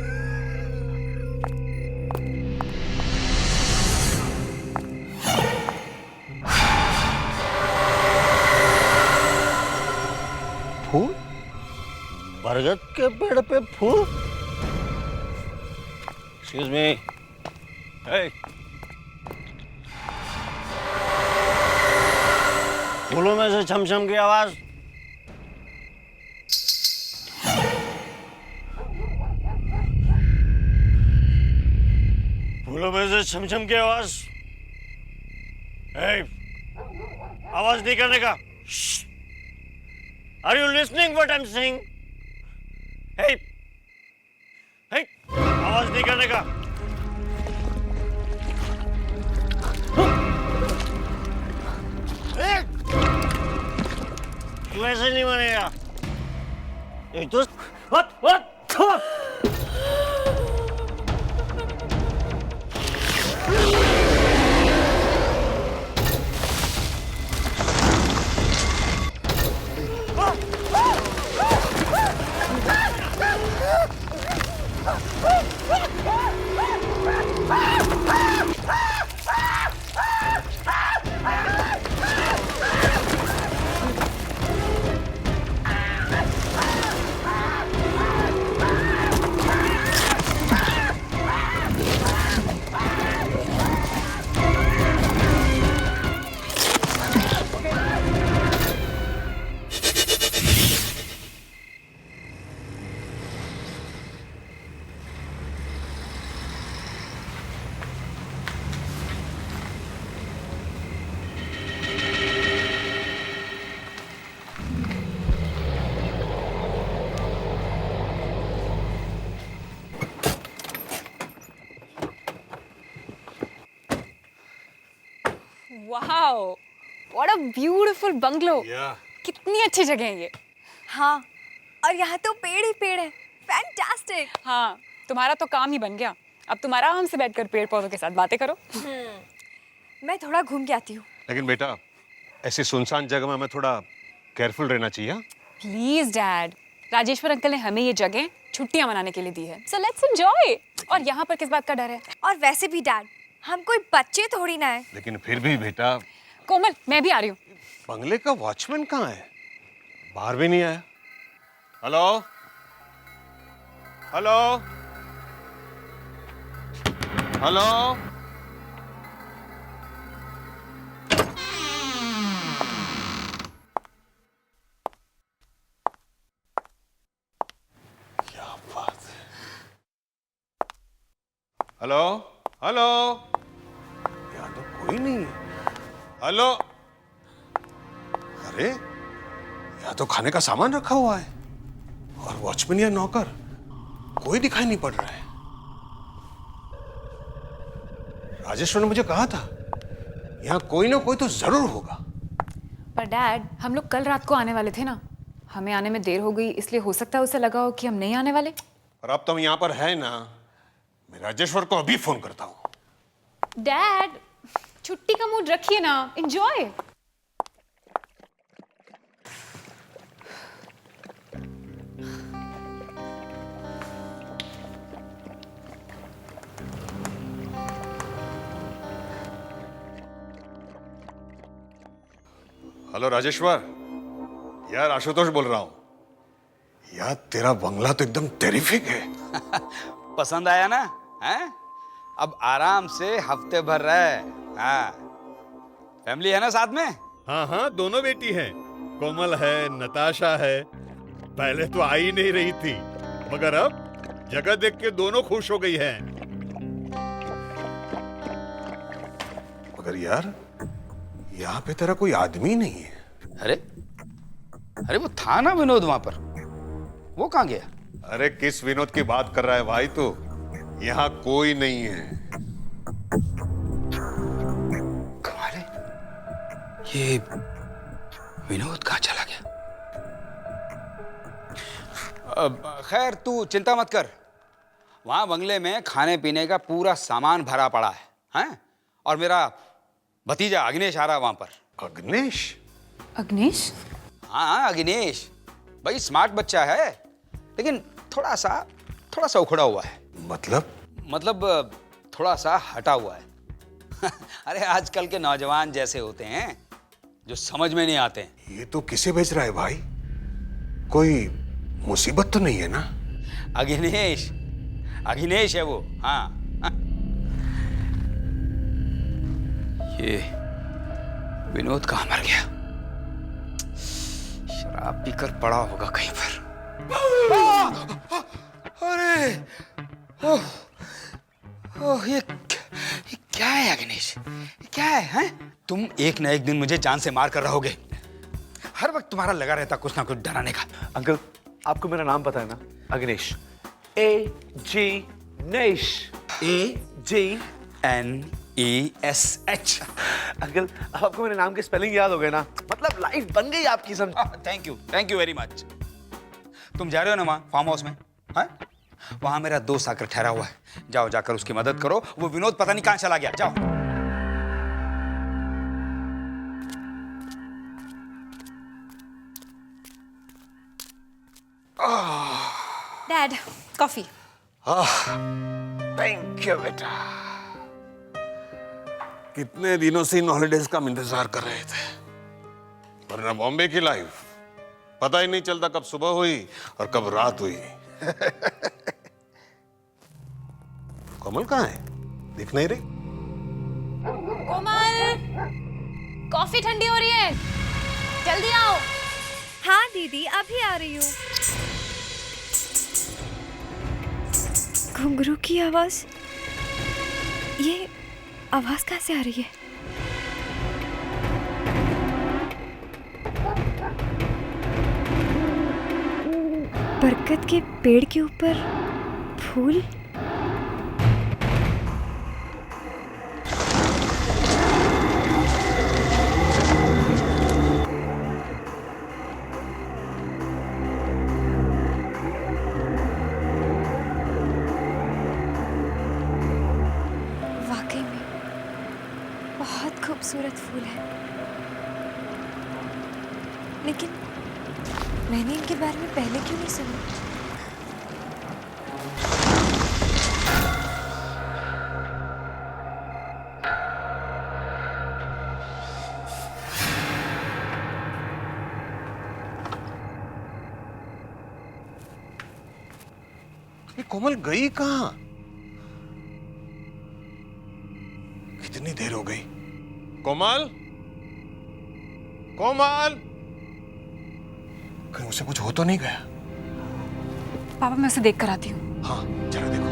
[SPEAKER 10] फूल? बरगद के पेड़ पे फूल? Excuse me. हे, फूलों में से छमछम की आवाज। फूलों में से छमछम की आवाज। हे, आवाज नहीं करने का। Are you listening what I'm saying? Hey, hey, आवाज नहीं करने का। वैसे नहीं मानेगा। एक तो what?
[SPEAKER 11] Wow, what a beautiful bungalow. कितनी अच्छी जगह है ये।
[SPEAKER 12] हाँ, और यहाँ तो पेड़ ही पेड़ है। फैंटास्टिक।
[SPEAKER 11] हाँ, तुम्हारा तो काम ही बन गया। अब तुम आराम से बैठकर पेड़ पौधों के साथ बातें करो।
[SPEAKER 12] मैं थोड़ा घूम के आती हूँ।
[SPEAKER 13] लेकिन बेटा, ऐसी सुनसान जगह में हमें थोड़ा केयरफुल रहना चाहिए।
[SPEAKER 11] प्लीज डैड, राजेश्वर अंकल ने हमें ये जगह छुट्टियां मनाने के लिए दी है, सो लेट्स एंजॉय। और यहाँ पर किस बात का डर है?
[SPEAKER 12] और वैसे भी डैड, हम कोई बच्चे थोड़ी ना है।
[SPEAKER 13] लेकिन फिर भी बेटा।
[SPEAKER 11] कोमल, मैं भी आ रही हूँ।
[SPEAKER 13] बंगले का वॉचमैन कहाँ है? बाहर भी नहीं आया। Hello hello hello. क्या बात है। Hello hello. यहाँ तो कोई नहीं है। हेलो। अरे, यहाँ तो खाने का सामान रखा हुआ है और वॉचमैन या नौकर कोई दिखाई नहीं पड़ रहा है। राजेश्वर ने मुझे कहा था यहाँ कोई ना कोई तो जरूर होगा।
[SPEAKER 11] पर डैड, हम लोग कल रात को आने वाले थे ना, हमें आने में देर हो गई, इसलिए हो सकता है उसे लगा हो कि हम नहीं आने वाले।
[SPEAKER 13] और अब तुम यहाँ पर है ना, मैं राजेश्वर को अभी फोन करता हूँ।
[SPEAKER 11] डैड, छुट्टी का मूड रखिए ना, एंजॉय।
[SPEAKER 13] हेलो राजेश्वर, यार आशुतोष बोल रहा हूँ। यार तेरा बंगला तो एकदम टेरिफिक है।
[SPEAKER 14] पसंद आया ना? हैं? अब आराम से हफ्ते भर रहे। हाँ, फैमिली है ना साथ में?
[SPEAKER 15] हाँ हाँ, दोनों बेटी हैं। कोमल है, नताशा है। पहले तो आ ही नहीं रही थी, मगर अब जगह देख के दोनों खुश हो गई हैं।
[SPEAKER 13] मगर यार यहाँ पे तेरा कोई आदमी नहीं है।
[SPEAKER 14] अरे वो था ना विनोद वहां पर, वो कहाँ गया?
[SPEAKER 13] अरे किस विनोद की बात कर रहा है भाई तू? यहाँ कोई नहीं है।
[SPEAKER 14] कमाल है, ये विनोद कहाँ चला गया? खैर तू चिंता मत कर, वहां बंगले में खाने पीने का पूरा सामान भरा पड़ा है, हैं? और मेरा भतीजा अग्नेश आ रहा है वहां पर।
[SPEAKER 13] अग्नेश?
[SPEAKER 11] अग्नेश?
[SPEAKER 14] हाँ अग्नेश, भाई स्मार्ट बच्चा है, लेकिन थोड़ा सा उखड़ा हुआ है। मतलब थोड़ा सा हटा हुआ है। अरे आजकल के नौजवान जैसे होते हैं जो समझ में नहीं आते हैं।
[SPEAKER 13] ये तो किसे भेज रहा है भाई? कोई मुसीबत तो नहीं है ना?
[SPEAKER 14] अग्नेश है वो। हाँ ये विनोद कहाँ मर गया? शराब पीकर पड़ा होगा कहीं पर। अरे ये क्या है अग्नेश? क्या है, हैं? तुम एक ना एक दिन मुझे जान से मार कर रहोगे। हर वक्त तुम्हारा लगा रहता कुछ ना कुछ डराने का।
[SPEAKER 5] अंकल, आपको मेरा नाम पता है ना? अग्नेश। AG नेश।
[SPEAKER 14] AGNESH।
[SPEAKER 5] अंकल, आपको मेरे नाम के स्पेलिंग याद हो गए ना? मतलब लाइफ बन गई आपकी। समझ?
[SPEAKER 14] Thank you very much. तुम जा रहे हो ना वहाँ फार्म हाउस में? हाँ, वहां मेरा दोस्त आकर ठहरा हुआ है। जाओ, जाकर उसकी मदद करो। वो विनोद पता नहीं कहां चला गया। जाओ।
[SPEAKER 11] Dad, coffee.
[SPEAKER 13] थैंक यू बेटा। कितने दिनों से इन हॉलिडेज का हम इंतजार कर रहे थे, वरना बॉम्बे की लाइफ पता ही नहीं चलता कब सुबह हुई और कब रात हुई। कोमल कहाँ है? दिख नहीं रही।
[SPEAKER 11] कोमल, कॉफी ठंडी हो रही है, जल्दी आओ।
[SPEAKER 12] हाँ दीदी, अभी आ रही हूँ। घुंघरू की आवाज, ये आवाज कहाँ से आ रही है? बरगद के पेड़ के ऊपर फूल। वाकई में बहुत खूबसूरत फूल है, लेकिन मैंने इनके बारे में पहले क्यों नहीं सुना?
[SPEAKER 13] ये कोमल गई कहाँ? कितनी देर हो गई? कोमल, कोमल, कहीं उसे कुछ हो तो नहीं गया?
[SPEAKER 11] पापा, मैं उसे देख कर आती हूँ।
[SPEAKER 13] हाँ, जरा देखो।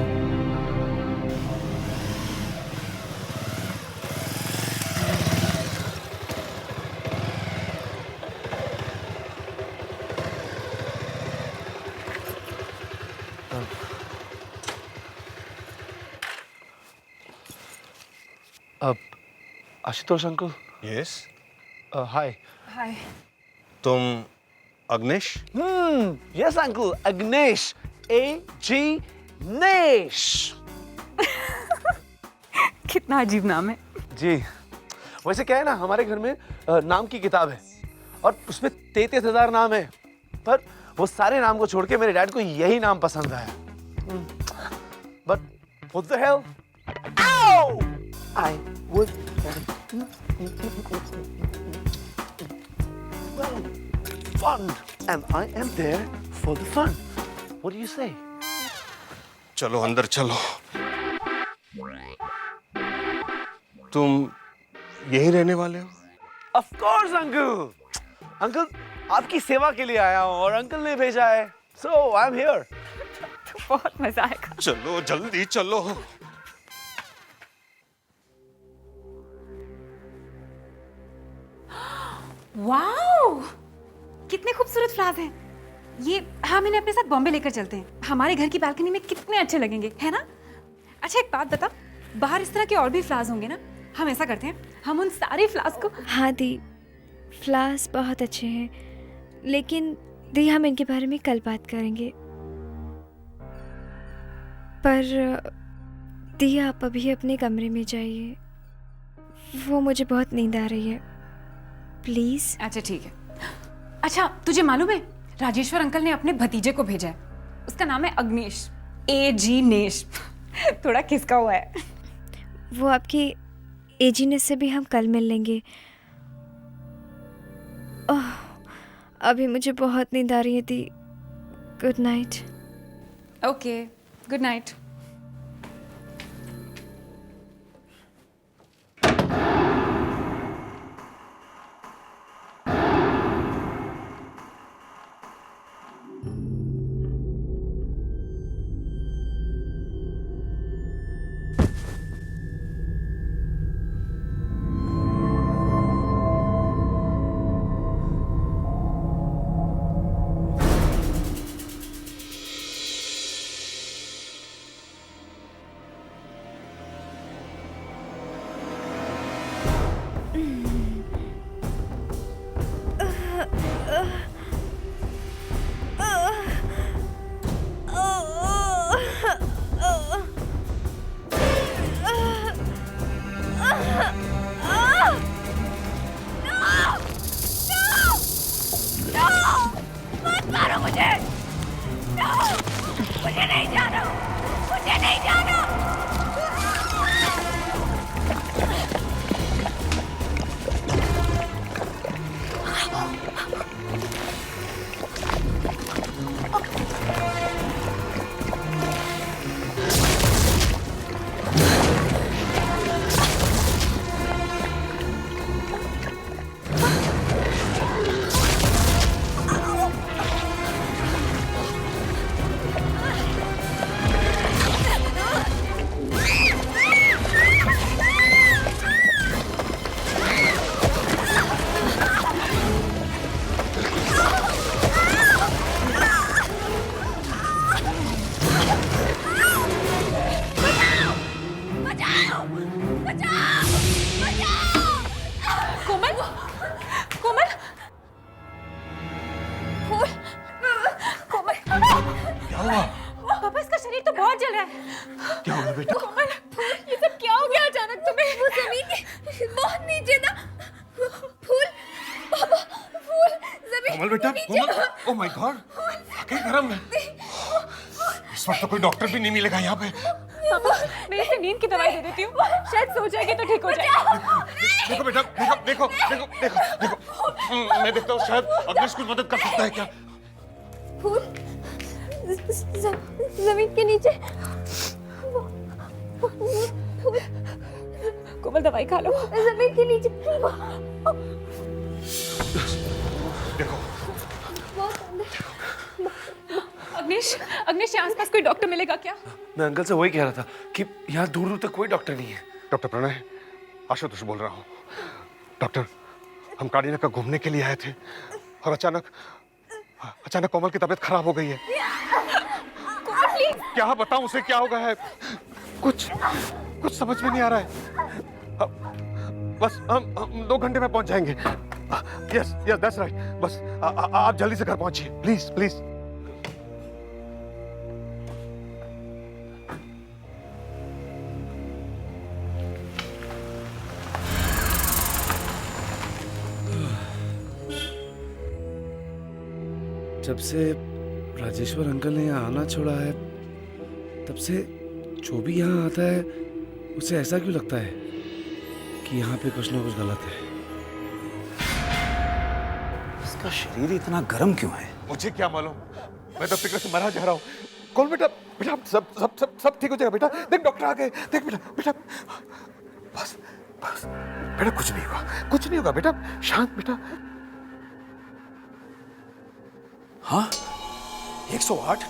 [SPEAKER 13] आशुतोष अंकल।
[SPEAKER 5] यस।
[SPEAKER 13] हाय।
[SPEAKER 11] हाय।
[SPEAKER 13] तुम अग्नेश?
[SPEAKER 8] Yes uncle, अग्नेश, AG नेश।
[SPEAKER 11] कितना अजीब नाम है।
[SPEAKER 8] जी, वैसे क्या है ना, हमारे घर में नाम की किताब है और उसमें 33,000 नाम है, पर वो सारे नाम को छोड़ के मेरे डैड को यही नाम पसंद आया। But what the hell? Ow! I would well, fun, and I am there for the fun. What do you say?
[SPEAKER 13] चलो अंदर चलो। तुम यहीं रहने वाले हो?
[SPEAKER 8] Of course, uncle. अंकल, आपकी सेवा के लिए आया हूँ और अंकल ने भेजा है, so I'm here.
[SPEAKER 11] बहुत मजा आएगा।
[SPEAKER 13] चलो जल्दी चलो।
[SPEAKER 11] वाओ, कितने खूबसूरत फ्लावर्स हैं। ये हम इन्हें अपने साथ बॉम्बे लेकर चलते हैं। हमारे घर की बालकनी में कितने अच्छे लगेंगे, है ना? अच्छा एक बात बता, बाहर इस तरह के और भी फ्लावर्स होंगे ना? हम ऐसा करते हैं, हम उन सारे फ्लावर्स को।
[SPEAKER 12] हाँ दी, फ्लावर्स बहुत अच्छे हैं, लेकिन दी हम इनके बारे में कल बात करेंगे। पर दी आप अभी अपने कमरे में जाइए, वो मुझे बहुत नींद आ रही है, प्लीज।
[SPEAKER 11] अच्छा ठीक है। अच्छा तुझे मालूम है, राजेश्वर अंकल ने अपने भतीजे को भेजा है, उसका नाम है अग्नेश, AG नेश। थोड़ा खिसका हुआ है।
[SPEAKER 12] वो आपकी एजीनेस से भी हम कल मिल लेंगे। ओह, अभी मुझे बहुत नींद आ रही है दी। Good night.
[SPEAKER 11] Okay, good night. पापा इसका शरीर तो बहुत जल रहा है।
[SPEAKER 13] क्या हुआ बेटा?
[SPEAKER 6] कोमल, ये सब क्या हो गया अचानक तुम्हें? वो जमीन के बहुत नीचे था। फूल, पापा, फूल जमीन
[SPEAKER 13] कोमल बेटा, कोमल, ओह माय गॉड, क्या गरम है। इस वक्त तो कोई डॉक्टर भी नहीं मिलेगा यहाँ पे।
[SPEAKER 11] पापा, मैं इसे नींद की दवाई दे देती हूँ, शायद सो जाएगी तो ठीक हो जाएगा।
[SPEAKER 13] देखो बेटा, देखो, देखो, देखो, देखो, मैं देखता हूँ शायद अग्नेश कुछ मदद कर सकता है क्या।
[SPEAKER 6] फूल जमीन के नीचे।
[SPEAKER 11] कोमल दवाई खा लो।
[SPEAKER 6] जमीन के नीचे।
[SPEAKER 13] देखो
[SPEAKER 11] अग्नेश, अग्नेश यहाँ आसपास कोई डॉक्टर मिलेगा क्या?
[SPEAKER 8] मैं अंकल से वही कह रहा था कि यहाँ दूर दूर तक कोई डॉक्टर नहीं है।
[SPEAKER 13] डॉक्टर प्रणय, आशुतोष बोल रहा हूँ। डॉक्टर, हम काड़ीनाका घूमने के लिए आए थे और अचानक कोमल की तबीयत खराब हो गई है। क्या बताऊं उसे क्या हो गया है, कुछ समझ में नहीं आ रहा है। बस हम 2 घंटे में पहुंच जाएंगे। Yes yes that's right. बस आप जल्दी से घर पहुंचिए प्लीज प्लीज।
[SPEAKER 8] जब से राजेश्वर अंकल ने यहाँ आना छोड़ा है तब से जो भी यहाँ आता है उसे ऐसा क्यों लगता है कि यहाँ पे कुछ ना कुछ गलत है।
[SPEAKER 14] इसका शरीर इतना गर्म क्यों है?
[SPEAKER 13] मुझे क्या मालूम, मैं तो फिक्र से मरा जा रहा हूँ। कौन बेटा? बेटा सब सब सब सब ठीक हो जाएगा बेटा। देख डॉक्टर आ गए। देख बेटा बेटा बस बस बेटा कुछ नहीं होगा, कुछ नहीं होगा बेटा, शांत बेटा।
[SPEAKER 14] हाँ 108?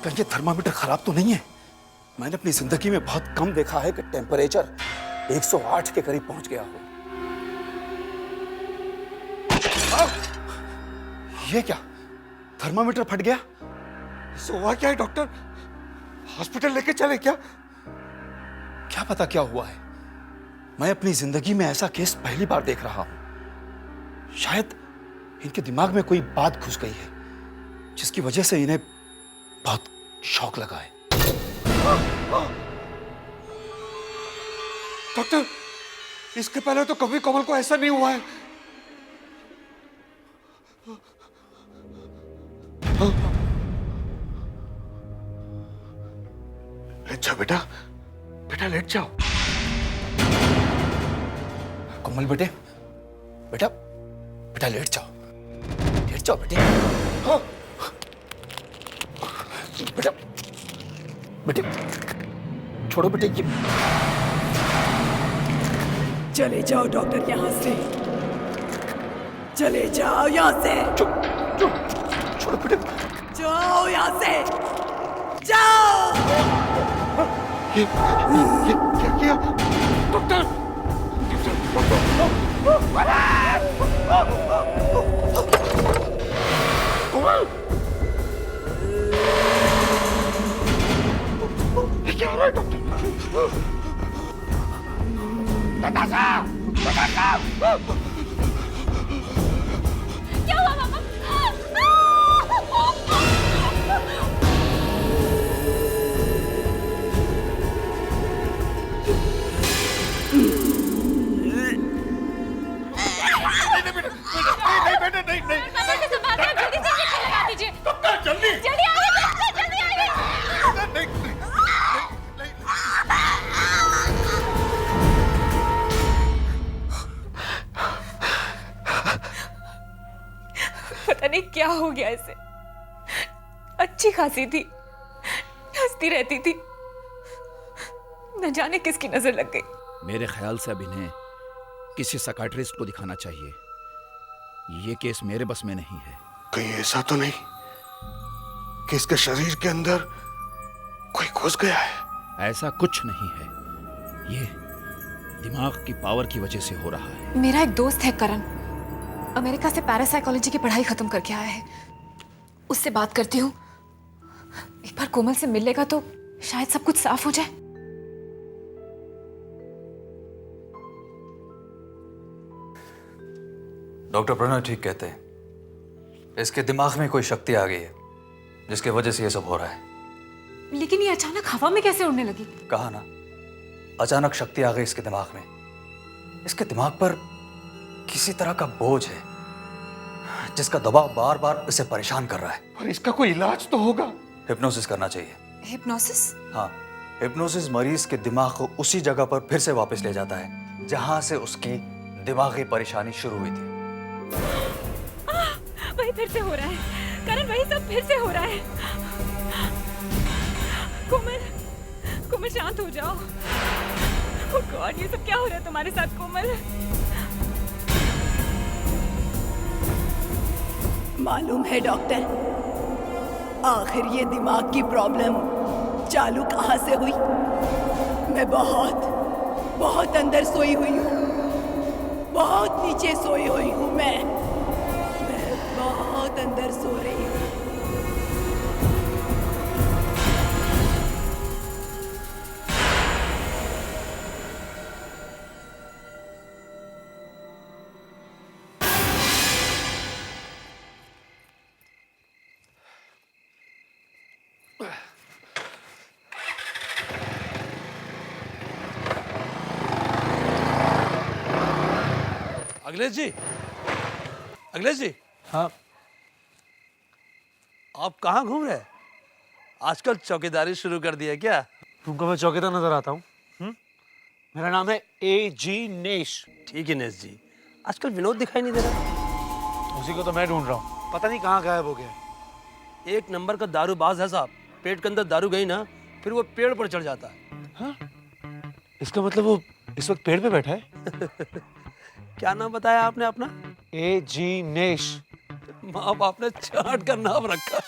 [SPEAKER 14] कहीं ये थर्मामीटर खराब तो नहीं है? मैंने अपनी जिंदगी में बहुत कम देखा है कि टेम्परेचर 108 के करीब पहुंच गया हो। ये क्या, थर्मामीटर फट गया?
[SPEAKER 13] इससे हुआ क्या है डॉक्टर? हॉस्पिटल लेके चले क्या?
[SPEAKER 14] क्या पता क्या हुआ है। मैं अपनी जिंदगी में ऐसा केस पहली बार देख रहा हूं। शायद इनके दिमाग में कोई बात घुस गई है जिसकी वजह से इन्हें बहुत शौक लगा है।
[SPEAKER 13] डॉक्टर इसके पहले तो कभी कोमल को ऐसा नहीं हुआ है। लेट जाओ बेटा, बेटा लेट जाओ।
[SPEAKER 14] कोमल बेटे, बेटा बेटा लेट जाओ, लेट जाओ बेटे।
[SPEAKER 13] हाँ।
[SPEAKER 14] बेटा बेटे छोड़ो बेटे ये।
[SPEAKER 16] चले जाओ डॉक्टर यहाँ से, चले जाओ यहाँ से।
[SPEAKER 14] छोड़ो बेटे,
[SPEAKER 16] जाओ यहाँ से, जाओ।
[SPEAKER 13] ये क्या किया डॉक्टर? कोमल क्या हो रहा है डॉक्टर? नताशा! नताशा!
[SPEAKER 6] क्या हुआ पापा?
[SPEAKER 11] पता नहीं क्या हो गया इसे। अच्छी खासी थी, हंसती रहती थी, न जाने किसकी नजर लग गई।
[SPEAKER 14] मेरे ख्याल से अब इन्हें किसी साइकियाट्रिस्ट को दिखाना चाहिए। ये केस मेरे बस में नहीं है।
[SPEAKER 13] कहीं ऐसा तो नहीं कि इसके शरीर के अंदर कोई घुस गया है?
[SPEAKER 14] ऐसा कुछ नहीं है, ये दिमाग की पावर की वजह से हो रहा है।
[SPEAKER 11] मेरा एक दोस्त है करण, अमेरिका से पैरासाइकोलॉजी की पढ़ाई खत्म करके आया है। उससे बात करती हूँ, एक बार कोमल से मिल लेगा तो शायद सब कुछ साफ हो जाए।
[SPEAKER 17] डॉक्टर प्रणय ठीक कहते हैं, इसके दिमाग में कोई शक्ति आ गई है जिसकी वजह से ये सब हो रहा है।
[SPEAKER 11] लेकिन ये अचानक हवा में कैसे उड़ने लगी?
[SPEAKER 17] कहा ना, अचानक शक्ति आ गई इसके दिमाग में। इसके दिमाग पर किसी तरह का बोझ है जिसका दबाव बार बार इसे परेशान कर रहा है।
[SPEAKER 13] पर इसका कोई इलाज तो होगा।
[SPEAKER 17] हिप्नोसिस करना चाहिए।
[SPEAKER 11] हिप्नोसिस?
[SPEAKER 17] हाँ, हिप्नोसिस मरीज के दिमाग को उसी जगह पर फिर से वापस ले जाता है जहां से उसकी दिमागी परेशानी शुरू हुई थी।
[SPEAKER 11] वही फिर से हो रहा है करण, वही सब फिर से हो रहा है। कोमल, कोमल शांत हो जाओ। ओह गॉड, ये सब क्या हो रहा है तुम्हारे साथ कोमल?
[SPEAKER 16] मालूम है डॉक्टर, आखिर ये दिमाग की प्रॉब्लम चालू कहाँ से हुई? मैं बहुत बहुत अंदर सोई हुई हूँ, बहुत नीचे सोई हुई हूँ। मैं बहुत अंदर सो रही हूँ।
[SPEAKER 8] अखिलेश जी, अखिलेश जी। हाँ। आप कहाँ घूम रहे हैं? आजकल चौकीदारी शुरू कर दी है क्या?
[SPEAKER 18] तुमको मैं चौकीदार नजर आता हूँ? मेरा नाम है A.G. नेश।
[SPEAKER 8] ठीक है नेश जी, आजकल विनोद दिखाई नहीं दे रहा।
[SPEAKER 18] उसी को तो मैं ढूंढ रहा हूँ, पता नहीं कहाँ गायब हो गया।
[SPEAKER 8] एक नंबर का दारूबाज है साहब। पेट के अंदर दारू गई ना, फिर वो पेड़ पर चढ़ जाता है।
[SPEAKER 18] हाँ? इसका मतलब वो इस वक्त पेड़ पे बैठा है?
[SPEAKER 8] क्या नाम बताया आपने अपना?
[SPEAKER 18] A.G. नेश।
[SPEAKER 8] माँ बाप ने चाट का नाम रखा।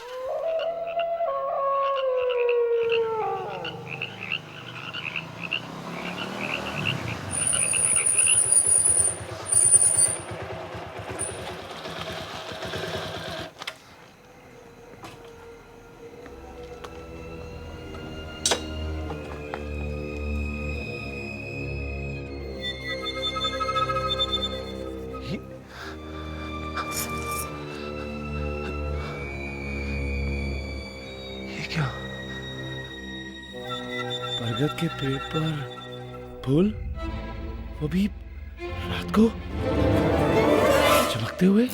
[SPEAKER 18] बरगद के पेड़ पर फूल, वो भी रात को चमकते हुए।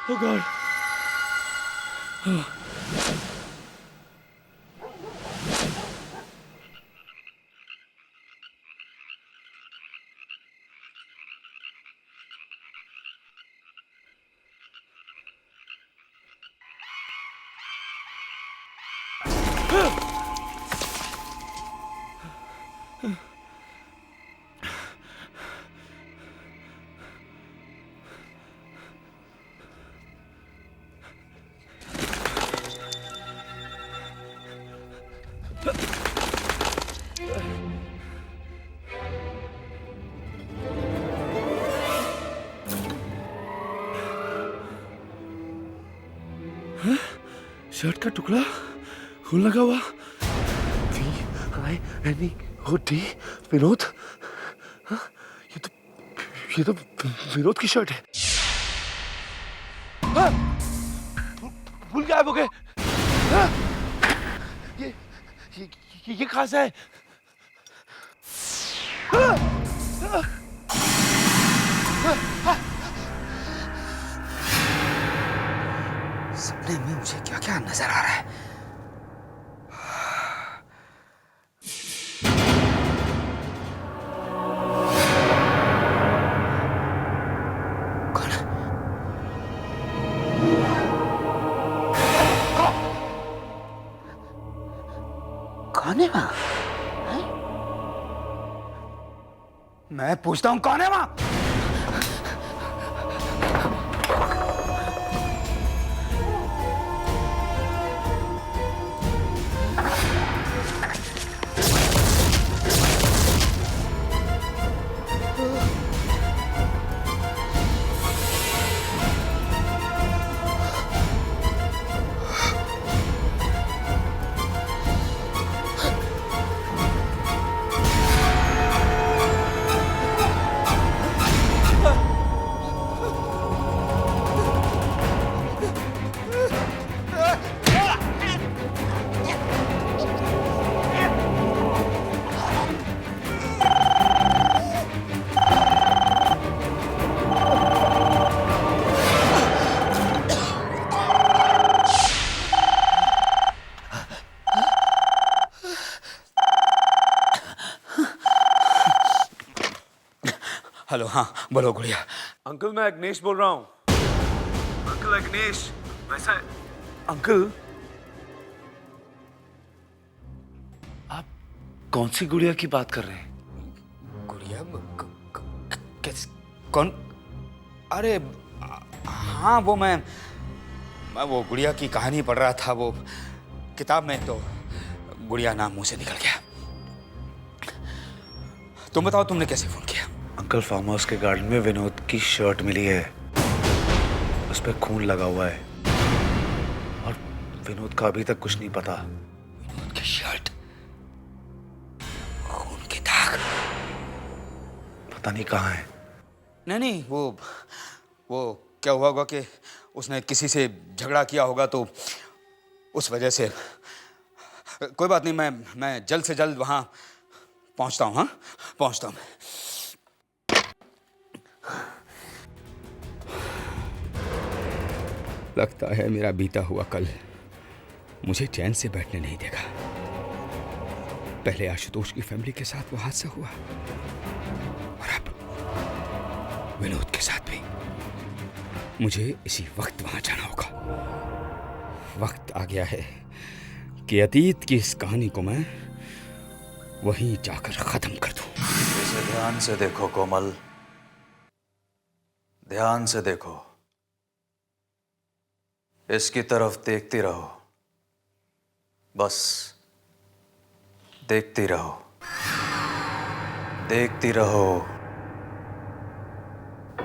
[SPEAKER 18] Oh God. शर्ट का टुकड़ा खून लगा हुआ। V-I-N-E-O-D विनोद। हाँ? ये तो विनोद की शर्ट है। हाँ? भूल गायब हो गए। हाँ? ये कहाँ से है? हाँ? हाँ? हाँ?
[SPEAKER 14] सपने में मुझे क्या क्या नजर आ रहा है। कौन? कौन है वहां? मैं पूछता हूं कौन है वहां? हेलो, हाँ बोलो गुड़िया।
[SPEAKER 18] अंकल मैं अग्नेश बोल रहा हूँ। अंकल अग्नेश, वैसा अंकल आप कौन सी गुड़िया की बात कर रहे हैं?
[SPEAKER 14] कौन? अरे हाँ, वो मैं वो गुड़िया की कहानी पढ़ रहा था वो किताब में, तो गुड़िया नाम मुंह से निकल गया। तुम बताओ, तुमने कैसे फोन किया?
[SPEAKER 18] अंकल, फार्म हाउस के गार्डन में विनोद की शर्ट मिली है, उस पर खून लगा हुआ है और विनोद का अभी तक कुछ नहीं पता।
[SPEAKER 14] विनोद की शर्ट, खून के दाग,
[SPEAKER 18] पता नहीं कहाँ है।
[SPEAKER 14] नहीं, वो क्या हुआ होगा कि उसने किसी से झगड़ा किया होगा, तो उस वजह से। कोई बात नहीं, मैं जल्द से जल्द वहां पहुंचता हूं। हाँ, पहुंचता हूं। लगता है मेरा बीता हुआ कल मुझे चैन से बैठने नहीं देगा। पहले आशुतोष की फैमिली के साथ वो हादसा हुआ और अब विनोद के साथ भी। मुझे इसी वक्त वहां जाना होगा। वक्त आ गया है कि अतीत की इस कहानी को मैं वहीं जाकर खत्म कर दूं।
[SPEAKER 17] इसे ध्यान से देखो कोमल, ध्यान से देखो। इसकी तरफ देखती रहो, बस देखती रहो, देखती रहो,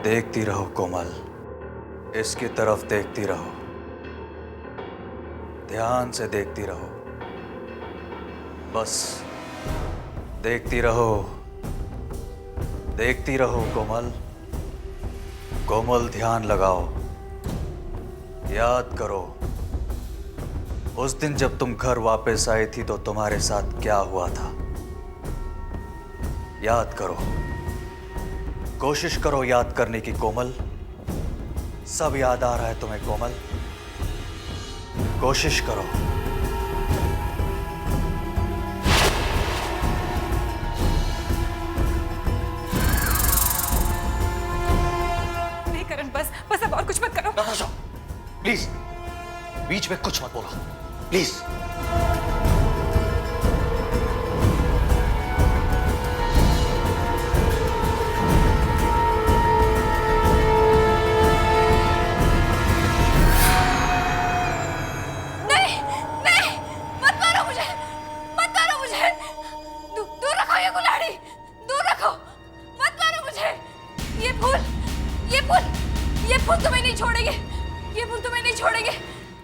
[SPEAKER 17] देखती रहो कोमल, इसकी तरफ देखती रहो, ध्यान से देखती रहो, बस देखती रहो, देखती रहो कोमल। कोमल, ध्यान लगाओ, याद करो उस दिन जब तुम घर वापस आई थी तो तुम्हारे साथ क्या हुआ था। याद करो, कोशिश करो याद करने की कोमल। सब याद आ रहा है तुम्हें कोमल, कोशिश करो।
[SPEAKER 11] नहीं करण, बस अब और कुछ मत करो।
[SPEAKER 17] प्लीज, बीच में कुछ मत बोलो, प्लीज।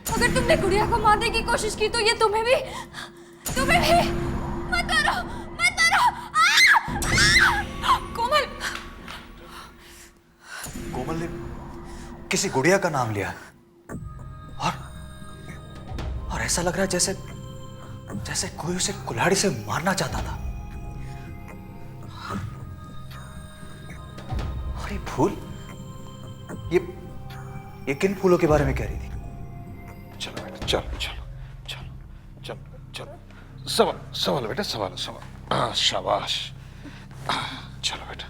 [SPEAKER 6] अगर तुमने गुड़िया को मारने की कोशिश की तो ये तुम्हें भी मत मारो, मत मारो।
[SPEAKER 11] कोमल,
[SPEAKER 17] कोमल ने किसी गुड़िया का नाम लिया और ऐसा लग रहा है जैसे कोई उसे कुल्हाड़ी से मारना चाहता था। और ये फूल, ये किन फूलों के बारे में कह रही थी?
[SPEAKER 13] चलो बेटा, चलो चलो चलो चलो चलो, सवाल बेटा, सवाल। शाबाश। चलो बेटा,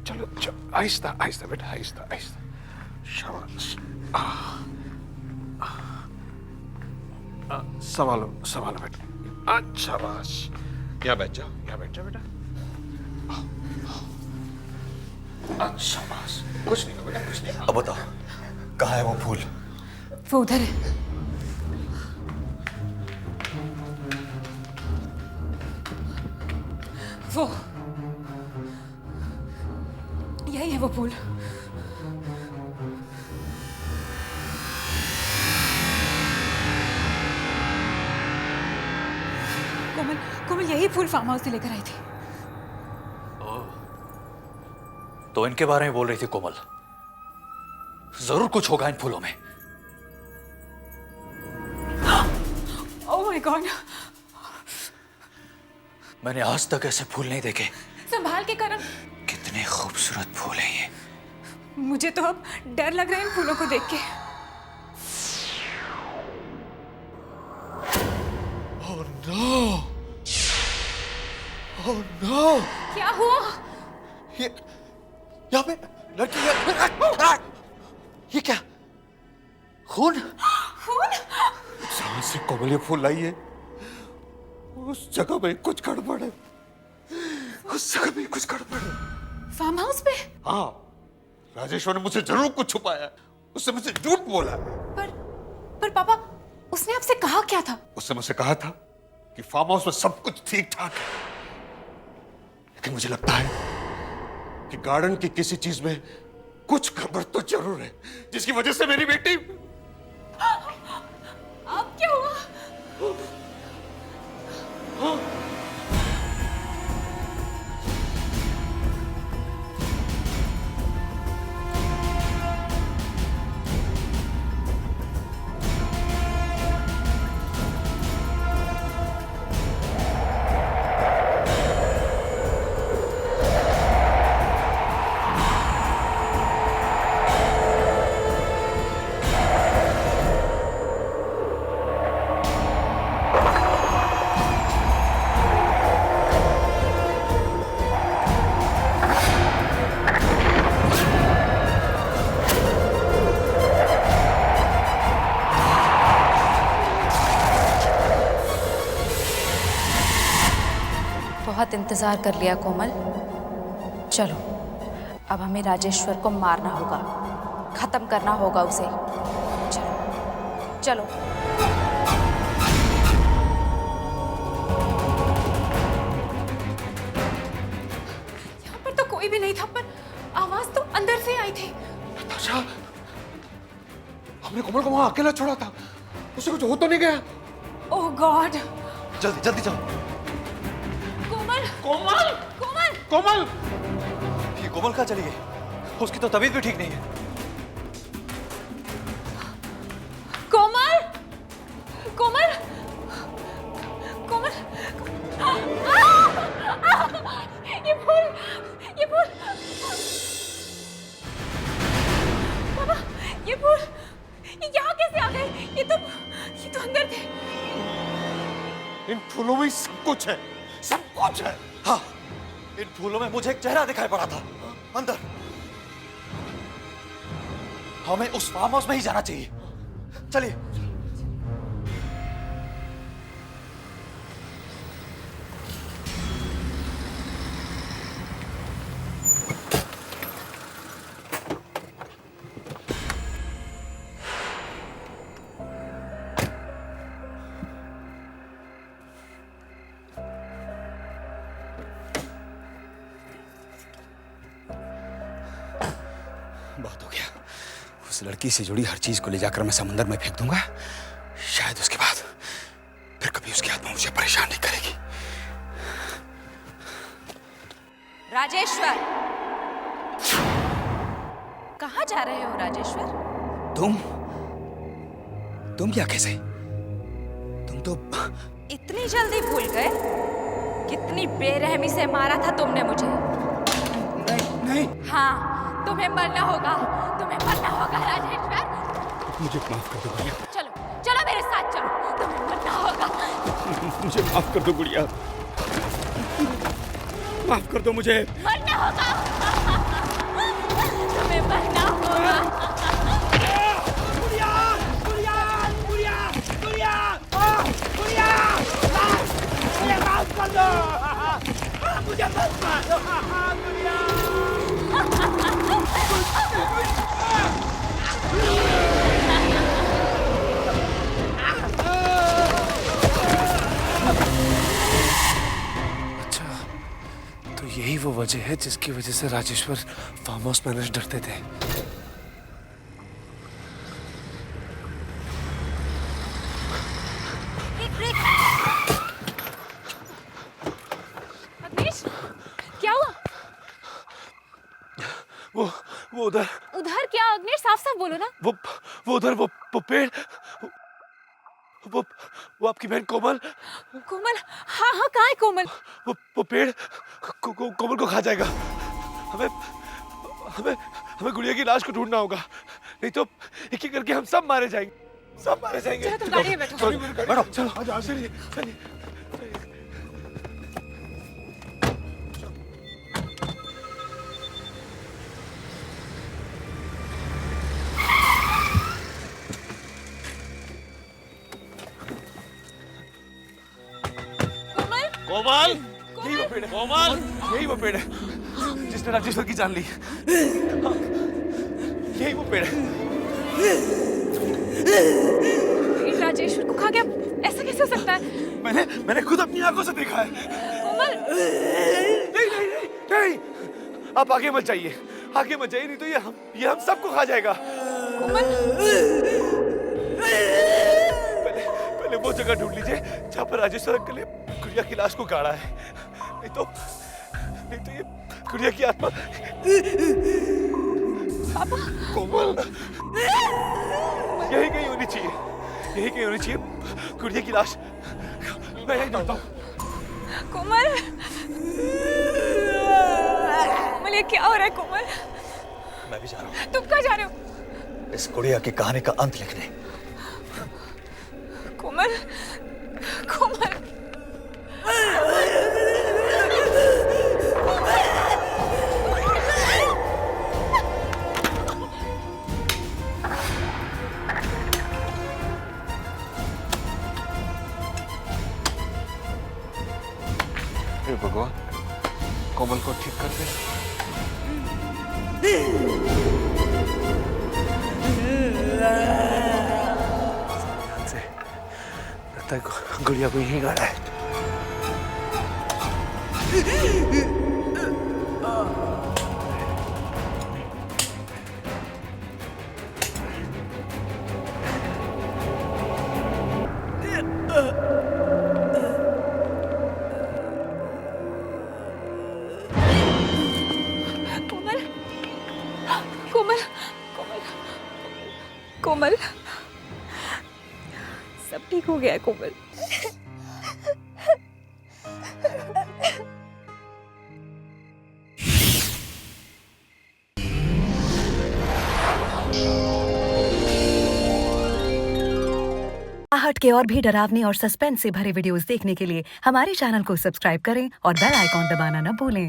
[SPEAKER 13] चलो चलो, आहिस्ता आहिस्ता बेटा, आहिस्ता आहिस्ता। शाबाश। सवालो बेटा। शाबाश। यहाँ बैठ जाओ बेटा। शाबाश। कुछ नहीं बेटा, कुछ नहीं।
[SPEAKER 17] अब बताओ, कहाँ है वो फूल?
[SPEAKER 11] वो उधर है। वो यही है वो फूल। कोमल यही फूल फार्म हाउस से लेकर आई थी।
[SPEAKER 17] तो इनके बारे में बोल रही थी कोमल। जरूर कुछ होगा इन फूलों में।
[SPEAKER 11] ओह माय गॉड,
[SPEAKER 17] मैंने आज तक ऐसे फूल नहीं देखे।
[SPEAKER 11] संभाल के करण।
[SPEAKER 17] कितने खूबसूरत फूल हैं ये।
[SPEAKER 11] मुझे तो अब डर लग रहा है इन फूलों को देख के।
[SPEAKER 3] Oh no, oh no.
[SPEAKER 11] क्या हुआ?
[SPEAKER 3] यहाँ पे लड़की ये क्या? खून?
[SPEAKER 13] जहां से कोमल ये फूल लाई है उस जगह में कुछ गड़बड़ है। उस जगह में कुछ गड़बड़ है।
[SPEAKER 11] फार्म हाउस पे?
[SPEAKER 13] हाँ, राजेश्वर ने मुझसे जरूर कुछ छुपाया। उसने मुझसे झूठ बोला।
[SPEAKER 11] पर पापा, उसने आपसे कहा क्या था?
[SPEAKER 13] उसने मुझसे कहा था कि फार्म हाउस में सब कुछ ठीक ठाक है, लेकिन मुझे लगता है कि गार्डन की किसी चीज में कुछ गड़बड़ तो जरूर है, जिसकी वजह से मेरी बेटी।
[SPEAKER 11] अब क्या हुआ?
[SPEAKER 1] बहुत इंतजार कर लिया कोमल, चलो अब हमें राजेश्वर को मारना होगा, खत्म करना होगा उसे। चलो चलो।
[SPEAKER 11] यहाँ पर तो कोई भी नहीं था, पर आवाज तो अंदर से आई थी।
[SPEAKER 13] नताशा, हमने कोमल को वहां अकेला छोड़ा था, उसे कुछ हो तो नहीं गया?
[SPEAKER 11] ओह गॉड!
[SPEAKER 17] जल्दी जल्दी चलो।
[SPEAKER 11] कोमल! कोमल!
[SPEAKER 13] कोमल!
[SPEAKER 17] ये कोमल कहाँ चली गई? उसकी तो तबीयत भी ठीक नहीं है।
[SPEAKER 11] कोमल! कोमल! कोमल! ये फूल! ये फूल! पापा, ये फूल ये यहाँ कैसे आ गए? ये तो अंदर थे।
[SPEAKER 13] इन फूलों में सब कुछ है, सब कुछ है।
[SPEAKER 17] हाँ, इन फूलों में मुझे एक चेहरा दिखाई पड़ा था अंदर। हमें उस फार्म हाउस में ही जाना चाहिए। चलिए।
[SPEAKER 14] बहुत हो गया। उस लड़की से जुड़ी हर चीज को ले जाकर मैं समंदर में फेंक दूंगा। शायद उसके बाद फिर कभी उसकी आत्मा मुझे परेशान नहीं करेगी।
[SPEAKER 1] राजेश्वर, कहाँ जा रहे हो राजेश्वर?
[SPEAKER 14] तुम क्या कैसे? तुम तो
[SPEAKER 1] इतनी जल्दी भूल गए? कितनी बेरहमी से मारा था तुमने मुझे।
[SPEAKER 14] नहीं।
[SPEAKER 1] हाँ, तुम्हें मरना होगा, तुम्हें मरना होगा राजेश्वर।
[SPEAKER 2] मुझे माफ कर दो गुड़िया।
[SPEAKER 1] चलो चलो मेरे साथ चलो, तुम्हें मरना होगा।
[SPEAKER 2] मुझे माफ कर दो गुड़िया, माफ कर दो मुझे।
[SPEAKER 1] मरना होगा, तुम्हें मरना होगा।
[SPEAKER 10] गुड़िया, गुड़िया, गुड़िया, गुड़िया, गुड़िया, मुझे माफ कर दो, मुझे मत मारो गुड़िया।
[SPEAKER 18] अच्छा, तो यही वो वजह है जिसकी वजह से राजेश्वर फार्म हाउस मैनेजर डरते थे।
[SPEAKER 11] अग्निश, क्या हुआ?
[SPEAKER 18] वो उधर।
[SPEAKER 11] उधर क्या अग्निश? साफ साफ बोलो ना।
[SPEAKER 18] वो उधर वो पेड़, वो आपकी बहन कोमल।
[SPEAKER 11] कोमल? हाँ हाँ, कहाँ है कोमल?
[SPEAKER 18] वो पेड़ कोमल को खा जाएगा। हमें हमें हमें गुड़िया की लाश को ढूंढना होगा, नहीं तो एक एक करके हम सब मारे जाएंगे, सब मारे जाएंगे।
[SPEAKER 11] चलो तुम गाड़ी में बैठो।
[SPEAKER 18] बैठो, चलो चलिए चलिए।
[SPEAKER 10] कोमल, कोमल,
[SPEAKER 18] यही वो पेड़ है जिसने राजेश्वर की जान ली। हाँ, यही वो पेड़ है।
[SPEAKER 11] राजेश्वर को खा गया, ऐसा कैसे हो सकता है?
[SPEAKER 18] मैंने खुद अपनी आंखों से देखा है।
[SPEAKER 11] कोमल!
[SPEAKER 18] नहीं नहीं नहीं नहीं, आप आगे मत जाइए, आगे मत जाइए, नहीं तो ये हम सबको खा जाएगा।
[SPEAKER 11] कोमल!
[SPEAKER 18] पहले वो जगह ढूंढ लीजिए जहाँ पर राजेश्वर अंकल ने गुड़िया की लाश को गाड़ा है। नहीं तो ये गुड़िया की आत्मा।
[SPEAKER 11] पापा!
[SPEAKER 18] कोमल, यही कहीं होनी चाहिए, यही कहीं होनी चाहिए गुड़िया की लाश। मैं यही ढूंढता हूँ।
[SPEAKER 11] कोमल! कोमल, ये क्या हो रहा है कोमल?
[SPEAKER 17] मैं भी जा रहा हूँ।
[SPEAKER 11] तुम कहाँ जा रहे हो?
[SPEAKER 17] इस गुड़िया की कहानी का अंत लिखने।
[SPEAKER 11] कोमल! कोमल!
[SPEAKER 18] हे भगवान, कोमल को ठीक कर दे। ध्यान से, लगता है गुड़िया को यहीं गाड़ा है।
[SPEAKER 11] कोमल! कोमल! कोमल! कोमल! सब ठीक हो गया है कोमल।
[SPEAKER 19] आहट के और भी डरावनी और सस्पेंस से भरे वीडियोस देखने के लिए हमारे चैनल को सब्सक्राइब करें और बेल आइकॉन दबाना न भूलें।